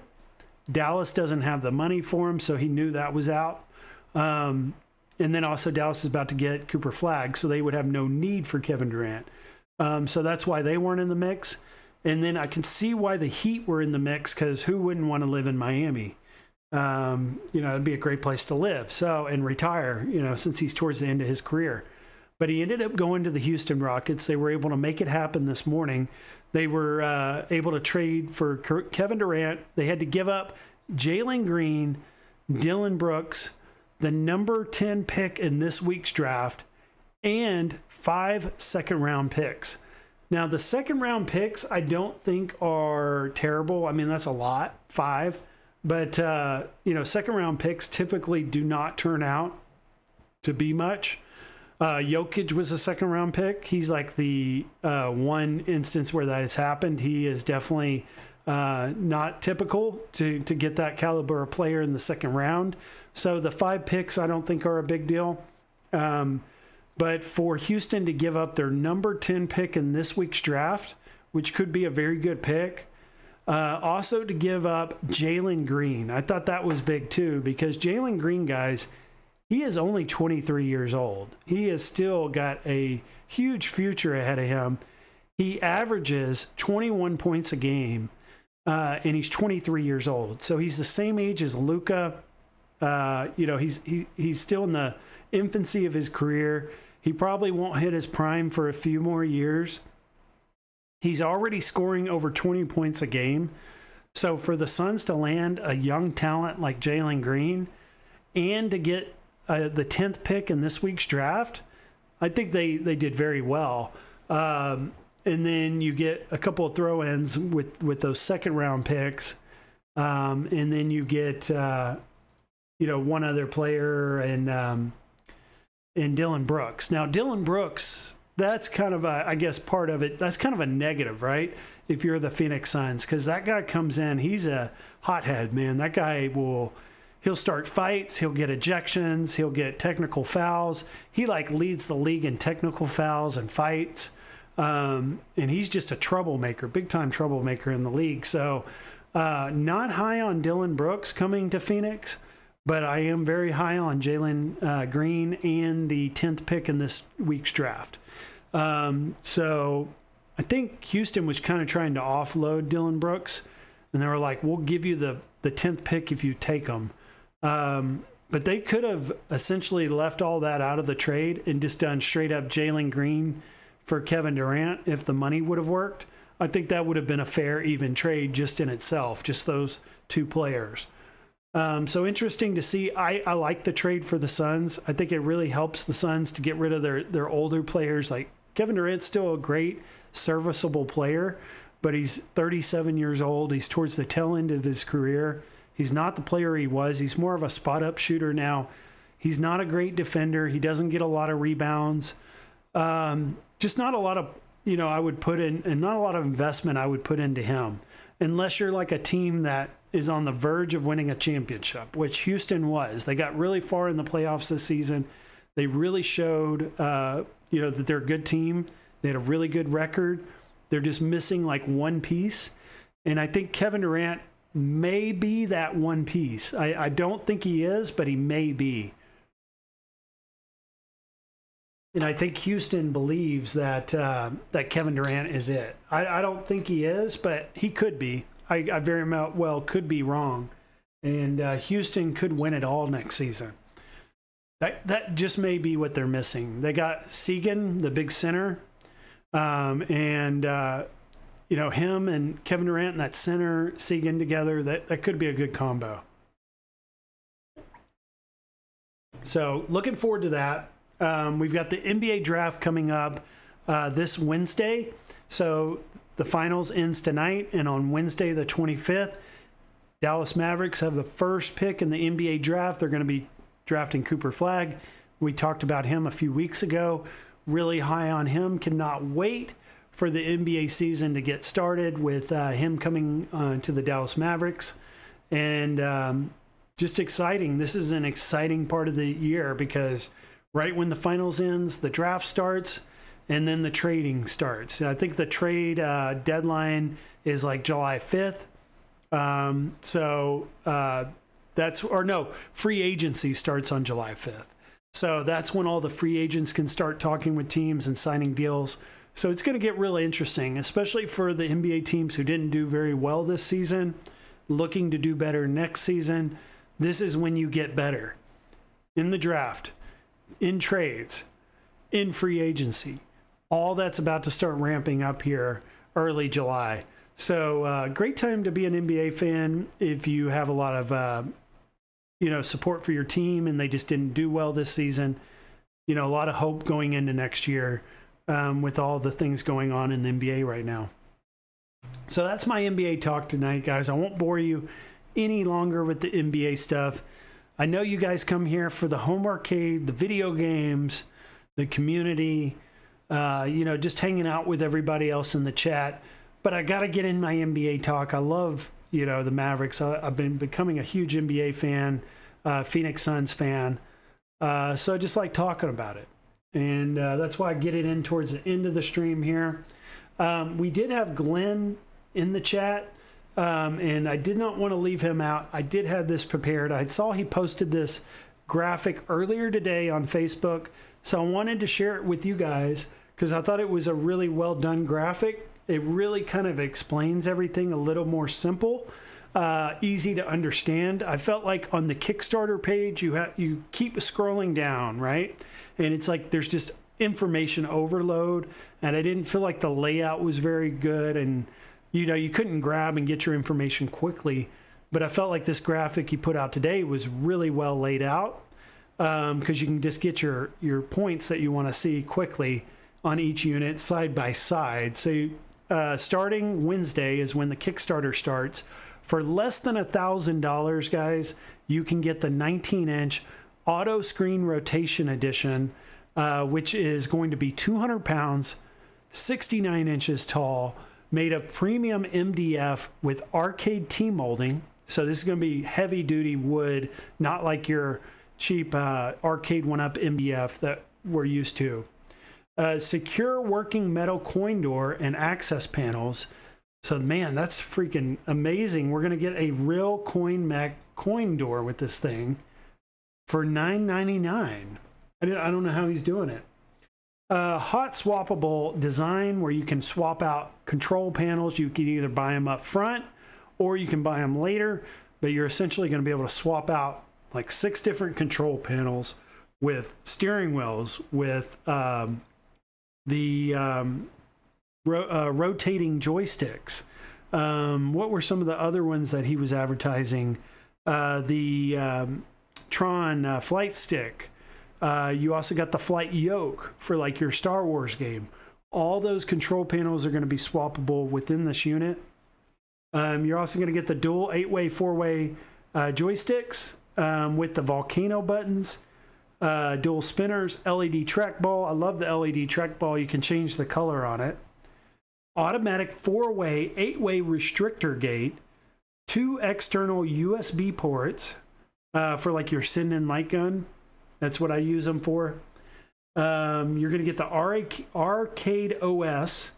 Dallas doesn't have the money for him, so he knew that was out. And then also Dallas is about to get Cooper Flagg, so they would have no need for Kevin Durant. So that's why they weren't in the mix. And then I can see why the Heat were in the mix, because who wouldn't want to live in Miami? It'd be a great place to live. So, and retire, since he's towards the end of his career. But he ended up going to the Houston Rockets. They were able to make it happen this morning. They were able to trade for Kevin Durant. They had to give up Jalen Green, Dylan Brooks, the number 10 pick in this week's draft, and 5 second-round picks. Now, the second-round picks I don't think are terrible. I mean, that's a lot, 5. But, second round picks typically do not turn out to be much. Jokic was a second round pick. He's like the one instance where that has happened. He is definitely not typical to get that caliber of player in the second round. So the 5 picks I don't think are a big deal. But for Houston to give up their number 10 pick in this week's draft, which could be a very good pick, also to give up Jalen Green. I thought that was big too, because Jalen Green, guys, he is only 23 years old. He has still got a huge future ahead of him. He averages 21 points a game, and he's 23 years old. So he's the same age as Luka. He's still in the infancy of his career. He probably won't hit his prime for a few more years. He's already scoring over 20 points a game. So for the Suns to land a young talent like Jalen Green and to get the 10th pick in this week's draft, I think they did very well. And then you get a couple of throw-ins with those second-round picks. And then you get, one other player and Dylan Brooks. Now, Dylan Brooks, that's kind of I guess part of it, that's kind of a negative, right? If you're the Phoenix Suns, because that guy comes in, he's a hothead, man. That guy he'll start fights, he'll get ejections, he'll get technical fouls. He leads the league in technical fouls and fights. And he's just a troublemaker, big time troublemaker in the league. So not high on Dylan Brooks coming to Phoenix, but I am very high on Jalen Green and the 10th pick in this week's draft. So I think Houston was kind of trying to offload Dylan Brooks, and they were like, we'll give you the 10th pick if you take him. But they could have essentially left all that out of the trade and just done straight up Jalen Green for Kevin Durant if the money would have worked. I think that would have been a fair, even trade just in itself, just those two players. So interesting to see. I like the trade for the Suns. I think it really helps the Suns to get rid of their older players. Like Kevin Durant's still a great, serviceable player, but he's 37 years old. He's towards the tail end of his career. He's not the player he was. He's more of a spot-up shooter now. He's not a great defender. He doesn't get a lot of rebounds. Just not a lot of, I would put in, and not a lot of investment I would put into him. Unless you're like a team that is on the verge of winning a championship, which Houston was. They got really far in the playoffs this season. They really showed, that they're a good team. They had a really good record. They're just missing like one piece. And I think Kevin Durant may be that one piece. I don't think he is, but he may be. And I think Houston believes that Kevin Durant is it. I don't think he is, but he could be. I very well could be wrong. And Houston could win it all next season. That just may be what they're missing. They got Segan, the big center, him and Kevin Durant and that center Segan together. That could be a good combo. So looking forward to that. We've got the NBA draft coming up this Wednesday. So the finals ends tonight, and on Wednesday the 25th, Dallas Mavericks have the first pick in the NBA draft. They're going to be drafting Cooper Flagg. We talked about him a few weeks ago. Really high on him. Cannot wait for the NBA season to get started with him coming to the Dallas Mavericks. And just exciting. This is an exciting part of the year because right when the finals ends, the draft starts, and then the trading starts. I think the trade deadline is like July 5th. Free agency starts on July 5th. So that's when all the free agents can start talking with teams and signing deals. So it's going to get really interesting, especially for the NBA teams who didn't do very well this season, looking to do better next season. This is when you get better in the draft, in trades, in free agency. All that's about to start ramping up here early July. So great time to be an NBA fan if you have a lot of support for your team and they just didn't do well this season. A lot of hope going into next year with all the things going on in the NBA right now. So that's my NBA talk tonight, guys. I won't bore you any longer with the NBA stuff. I know you guys come here for the home arcade, the video games, the community, just hanging out with everybody else in the chat. But I got to get in my NBA talk. I love, the Mavericks. I've been becoming a huge NBA fan, Phoenix Suns fan. So I just like talking about it. And that's why I get it in towards the end of the stream here. We did have Glenn in the chat, and I did not want to leave him out. I did have this prepared. I saw he posted this graphic earlier today on Facebook, so I wanted to share it with you guys because I thought it was a really well done graphic. It really kind of explains everything a little more simple, easy to understand. I felt like on the Kickstarter page, you keep scrolling down, right? And it's like there's just information overload, and I didn't feel like the layout was very good, and you couldn't grab and get your information quickly. But I felt like this graphic you put out today was really well laid out, because you can just get your points that you want to see quickly on each unit side by side. So starting Wednesday is when the Kickstarter starts. For less than $1,000, guys, you can get the 19-inch auto screen rotation edition, which is going to be 200 pounds, 69 inches tall, made of premium MDF with Arcade T-molding. So this is going to be heavy-duty wood, not like your cheap Arcade1up MDF that we're used to. Secure working metal coin door and access panels. So, man, that's freaking amazing. We're going to get a real coin door with this thing for $9.99. I don't know how he's doing it. Hot swappable design where you can swap out control panels. You can either buy them up front or you can buy them later, but you're essentially going to be able to swap out like 6 different control panels with steering wheels, with rotating joysticks. What were some of the other ones that he was advertising? The Tron flight stick. You also got the flight yoke for like your Star Wars game. All those control panels are going to be swappable within this unit. You're also going to get the dual 8-way, 4-way joysticks with the volcano buttons, dual spinners, LED trackball. I love the LED trackball. You can change the color on it. Automatic 4-way, 8-way restrictor gate, 2 external USB ports for like your send and light gun. That's what I use them for. You're going to get the Arcade OS,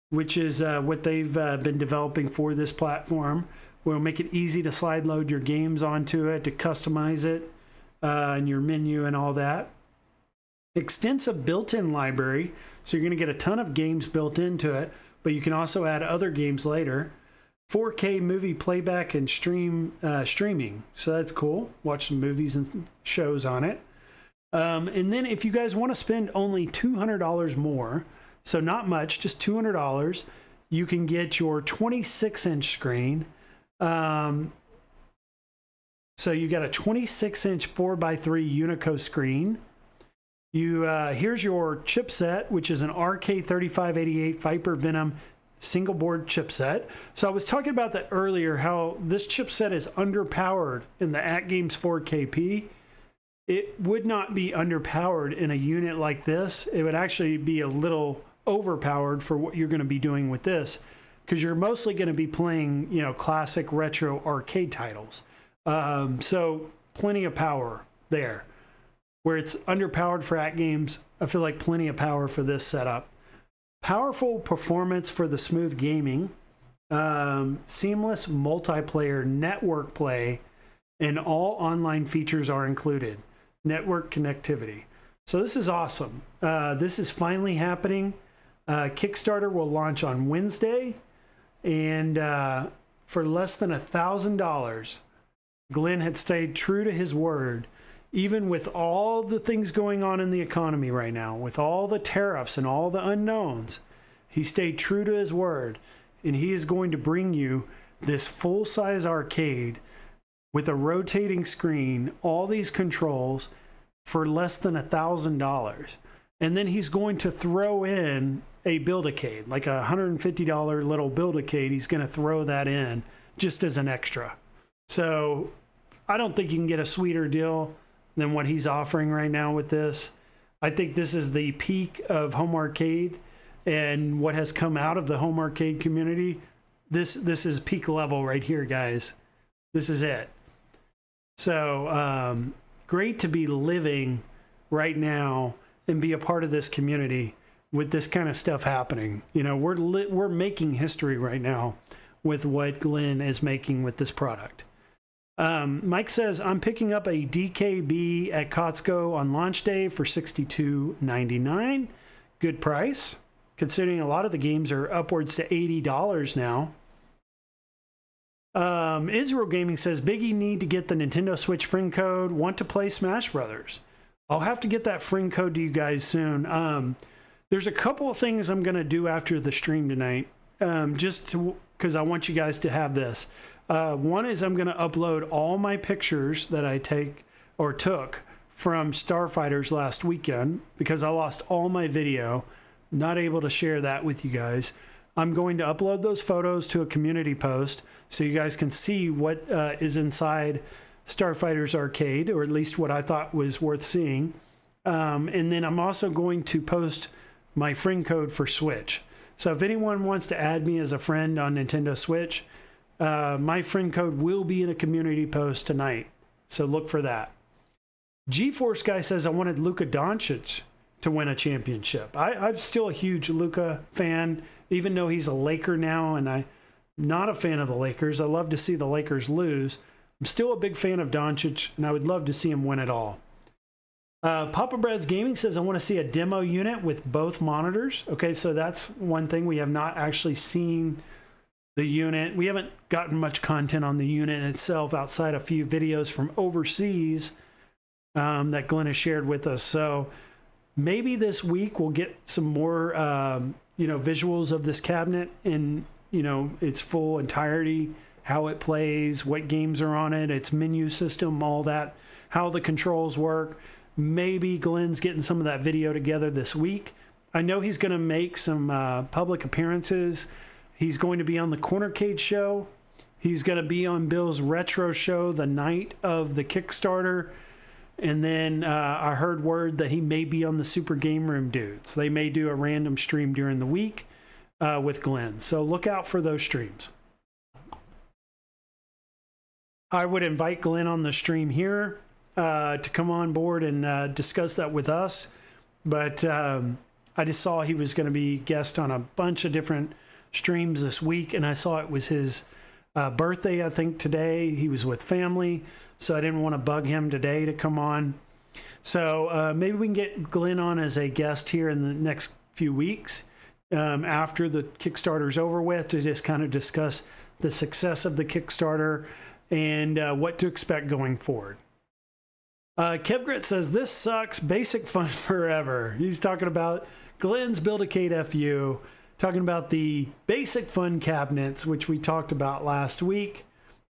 which is what they've been developing for this platform. We'll make it easy to slide load your games onto it, to customize it, and your menu and all that. Extensive built-in library, so you're going to get a ton of games built into it, but you can also add other games later. 4K movie playback and streaming, so that's cool. Watch some movies and shows on it. And then if you guys want to spend only $200 more, so not much, just $200, you can get your 26-inch screen. So you got a 26-inch 4x3 Unico screen. Here's your chipset, which is an RK3588 Viper Venom single board chipset. So I was talking about that earlier, how this chipset is underpowered in the AtGames 4KP. It would not be underpowered in a unit like this. It would actually be a little overpowered for what you're going to be doing with this, because you're mostly going to be playing, classic retro arcade titles. So plenty of power there. Where it's underpowered for AtGames, I feel like plenty of power for this setup. Powerful performance for the smooth gaming. Seamless multiplayer network play, and all online features are included. Network connectivity. So this is awesome. This is finally happening. Kickstarter will launch on Wednesday, and for less than $1,000, Glenn had stayed true to his word, even with all the things going on in the economy right now, with all the tariffs and all the unknowns. He stayed true to his word, and he is going to bring you this full-size arcade with a rotating screen, all these controls, for less than $1,000. And then he's going to throw in a Build-a-Cade, like a $150 little Build-a-Cade. He's going to throw that in just as an extra. So I don't think you can get a sweeter deal than what he's offering right now with this. I think this is the peak of home arcade and what has come out of the home arcade community. This is peak level right here, guys. This is it. So great to be living right now and be a part of this community with this kind of stuff happening. You know, we're making history right now with what Glenn is making with this product. Mike says, I'm picking up a DKB at Costco on launch day for $62.99. Good price, considering a lot of the games are upwards to $80 now. Israel Gaming says, Biggie need to get the Nintendo Switch friend code. Want to play Smash Brothers. I'll have to get that friend code to you guys soon. There's a couple of things I'm going to do after the stream tonight, just because I want you guys to have this. One is I'm going to upload all my pictures that I took from Starfighters last weekend, because I lost all my video, not able to share that with you guys. I'm going to upload those photos to a community post so you guys can see what is inside Starfighters Arcade, or at least what I thought was worth seeing. And then I'm also going to post my friend code for Switch. So if anyone wants to add me as a friend on Nintendo Switch, my friend code will be in a community post tonight. So look for that. GeForce guy says, I wanted Luka Doncic to win a championship. I'm still a huge Luka fan, even though he's a Laker now, and I'm not a fan of the Lakers. I love to see the Lakers lose. I'm still a big fan of Doncic, and I would love to see him win it all. Papa Brad's Gaming says, I want to see a demo unit with both monitors. Okay, so that's one thing. We have not actually seen the unit. We haven't gotten much content on the unit itself outside a few videos from overseas that Glenn has shared with us. So maybe this week we'll get some more visuals of this cabinet in its full entirety, how it plays, what games are on it, its menu system, all that, how the controls work. Maybe Glenn's getting some of that video together this week. I know he's going to make some public appearances. He's going to be on the Cornercade show. He's going to be on Bill's retro show the night of the Kickstarter. And then I heard word that he may be on the Super Game Room dudes. They may do a random stream during the week with Glenn. So look out for those streams. I would invite Glenn on the stream here to come on board and discuss that with us. But I just saw he was going to be guest on a bunch of different streams this week, and I saw it was his birthday, I think, today. He was with family, so I didn't want to bug him today to come on. So maybe we can get Glenn on as a guest here in the next few weeks after the Kickstarter's over with, to just kind of discuss the success of the Kickstarter and what to expect going forward. Kevgrit says, this sucks, basic fun forever. He's talking about Glenn's Build-a-Cade FU, talking about the basic fun cabinets, which we talked about last week.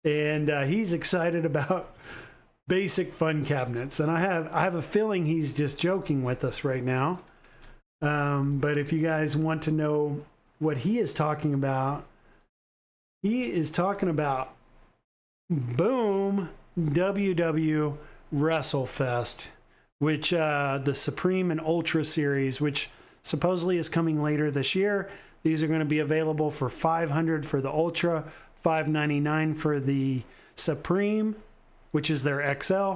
And he's excited about basic fun cabinets. And I have a feeling he's just joking with us right now. But if you guys want to know what he is talking about, he is talking about Boom WW WrestleFest, which the Supreme and Ultra series, which supposedly is coming later this year. These are going to be available for $500 for the Ultra, $599 for the Supreme, which is their XL.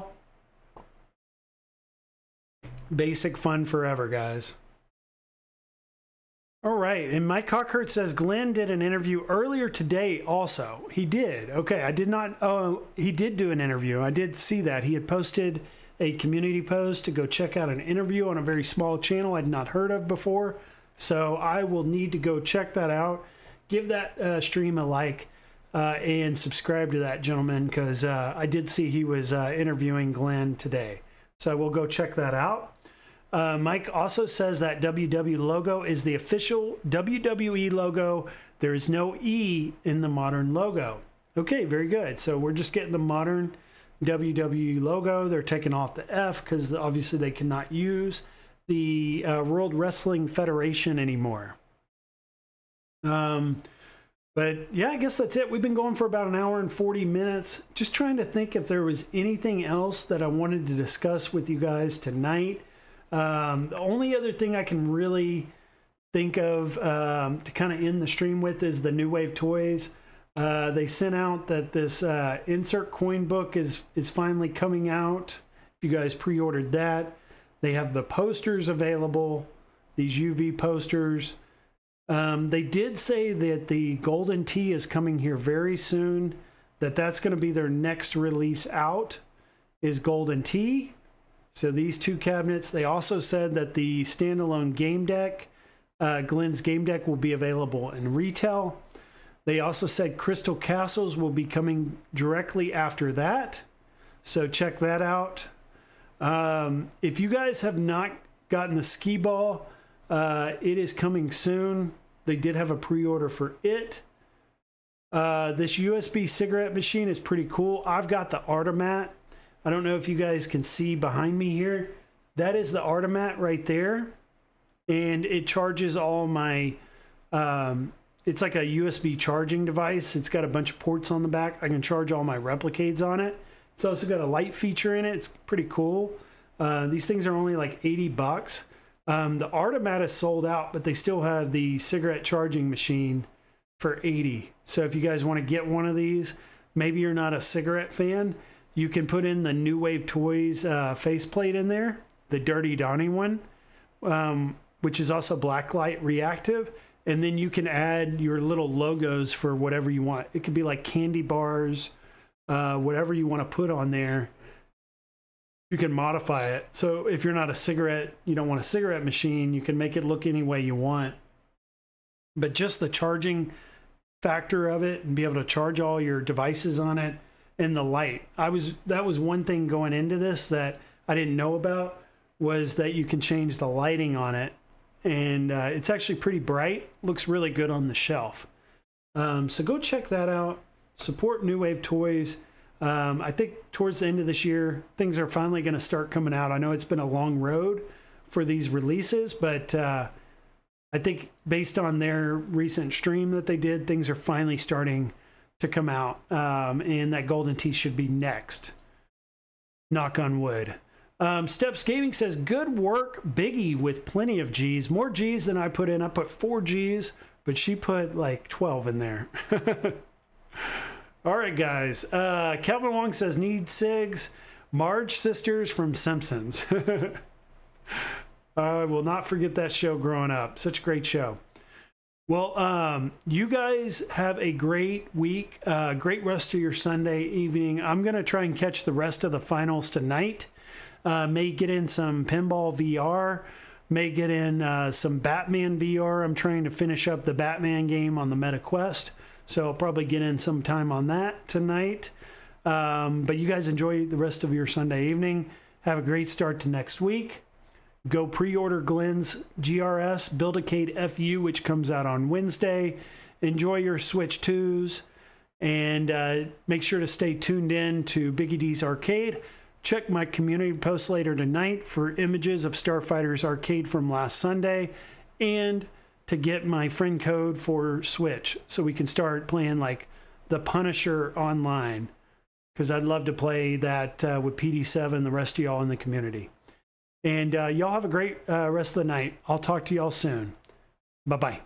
Basic fun forever, guys. All right, and Mike Cockhurt says Glenn did an interview earlier today also. He did. Okay, I did not... Oh, he did do an interview. I did see that. He had posted a community post to go check out an interview on a very small channel I'd not heard of before. So I will need to go check that out. Give that stream a like and subscribe to that gentleman, because I did see he was interviewing Glenn today. So we'll go check that out. Mike also says that WW logo is the official WWE logo. There is no E in the modern logo. Okay, very good. So we're just getting the modern WWE logo. They're taking off the F because obviously they cannot use the World Wrestling Federation anymore. But But yeah, I guess that's it. We've been going for about an hour and 40 minutes. Just trying to think if there was anything else that I wanted to discuss with you guys tonight. The only other thing I can really think of to kind of end the stream with is the New Wave Toys. They sent out that this insert coin book is finally coming out. If you guys pre-ordered that, they have the posters available, these UV posters. They did say that the Golden Tee is coming here very soon, that's going to be their next release out, is Golden Tee. So these two cabinets. They also said that the standalone game deck, Glenn's game deck, will be available in retail. They also said Crystal Castles will be coming directly after that. So check that out. If you guys have not gotten the skee ball, it is coming soon. They did have a pre-order for it. This USB cigarette machine is pretty cool. I've got the Artomat. I don't know if you guys can see behind me here. That is the Artomat right there. And it charges all my, it's like a USB charging device. It's got a bunch of ports on the back. I can charge all my Replicades on it. It's also got a light feature in it. It's pretty cool. These things are only like 80 bucks. The Artomat is sold out, but they still have the cigarette charging machine for 80. So if you guys want to get one of these, maybe you're not a cigarette fan, you can put in the New Wave Toys faceplate in there, the Dirty Donnie one, which is also blacklight reactive. And then you can add your little logos for whatever you want. It could be like candy bars, whatever you want to put on there. You can modify it. So if you're not a cigarette, you don't want a cigarette machine, you can make it look any way you want. But just the charging factor of it and be able to charge all your devices on it, and the light. That was one thing going into this that I didn't know about, was that you can change the lighting on it. And it's actually pretty bright. Looks really good on the shelf. So go check that out. Support New Wave Toys. I think towards the end of this year, things are finally going to start coming out. I know it's been a long road for these releases, but I think based on their recent stream that they did, things are finally starting to come out. And that Golden Tee should be next. Knock on wood. Steps Gaming says, good work, Biggie, with plenty of G's. More G's than I put in. I put 4 G's, but she put like 12 in there. All right, guys. Calvin Wong says, need cigs. Marge sisters from Simpsons. I will not forget that show growing up. Such a great show. Well, you guys have a great week. Great rest of your Sunday evening. I'm going to try and catch the rest of the finals tonight. May get in some Pinball VR. May get in some Batman VR. I'm trying to finish up the Batman game on the MetaQuest. So I'll probably get in some time on that tonight. But you guys enjoy the rest of your Sunday evening. Have a great start to next week. Go pre-order Glenn's GRS Build-a-Cade FU, which comes out on Wednesday. Enjoy your Switch 2s. And make sure to stay tuned in to Biggie D's Arcade. Check my community post later tonight for images of Starfighter's Arcade from last Sunday. And to get my friend code for Switch so we can start playing like the Punisher online, because I'd love to play that with PD7, the rest of y'all in the community. And y'all have a great rest of the night. I'll talk to y'all soon. Bye-bye.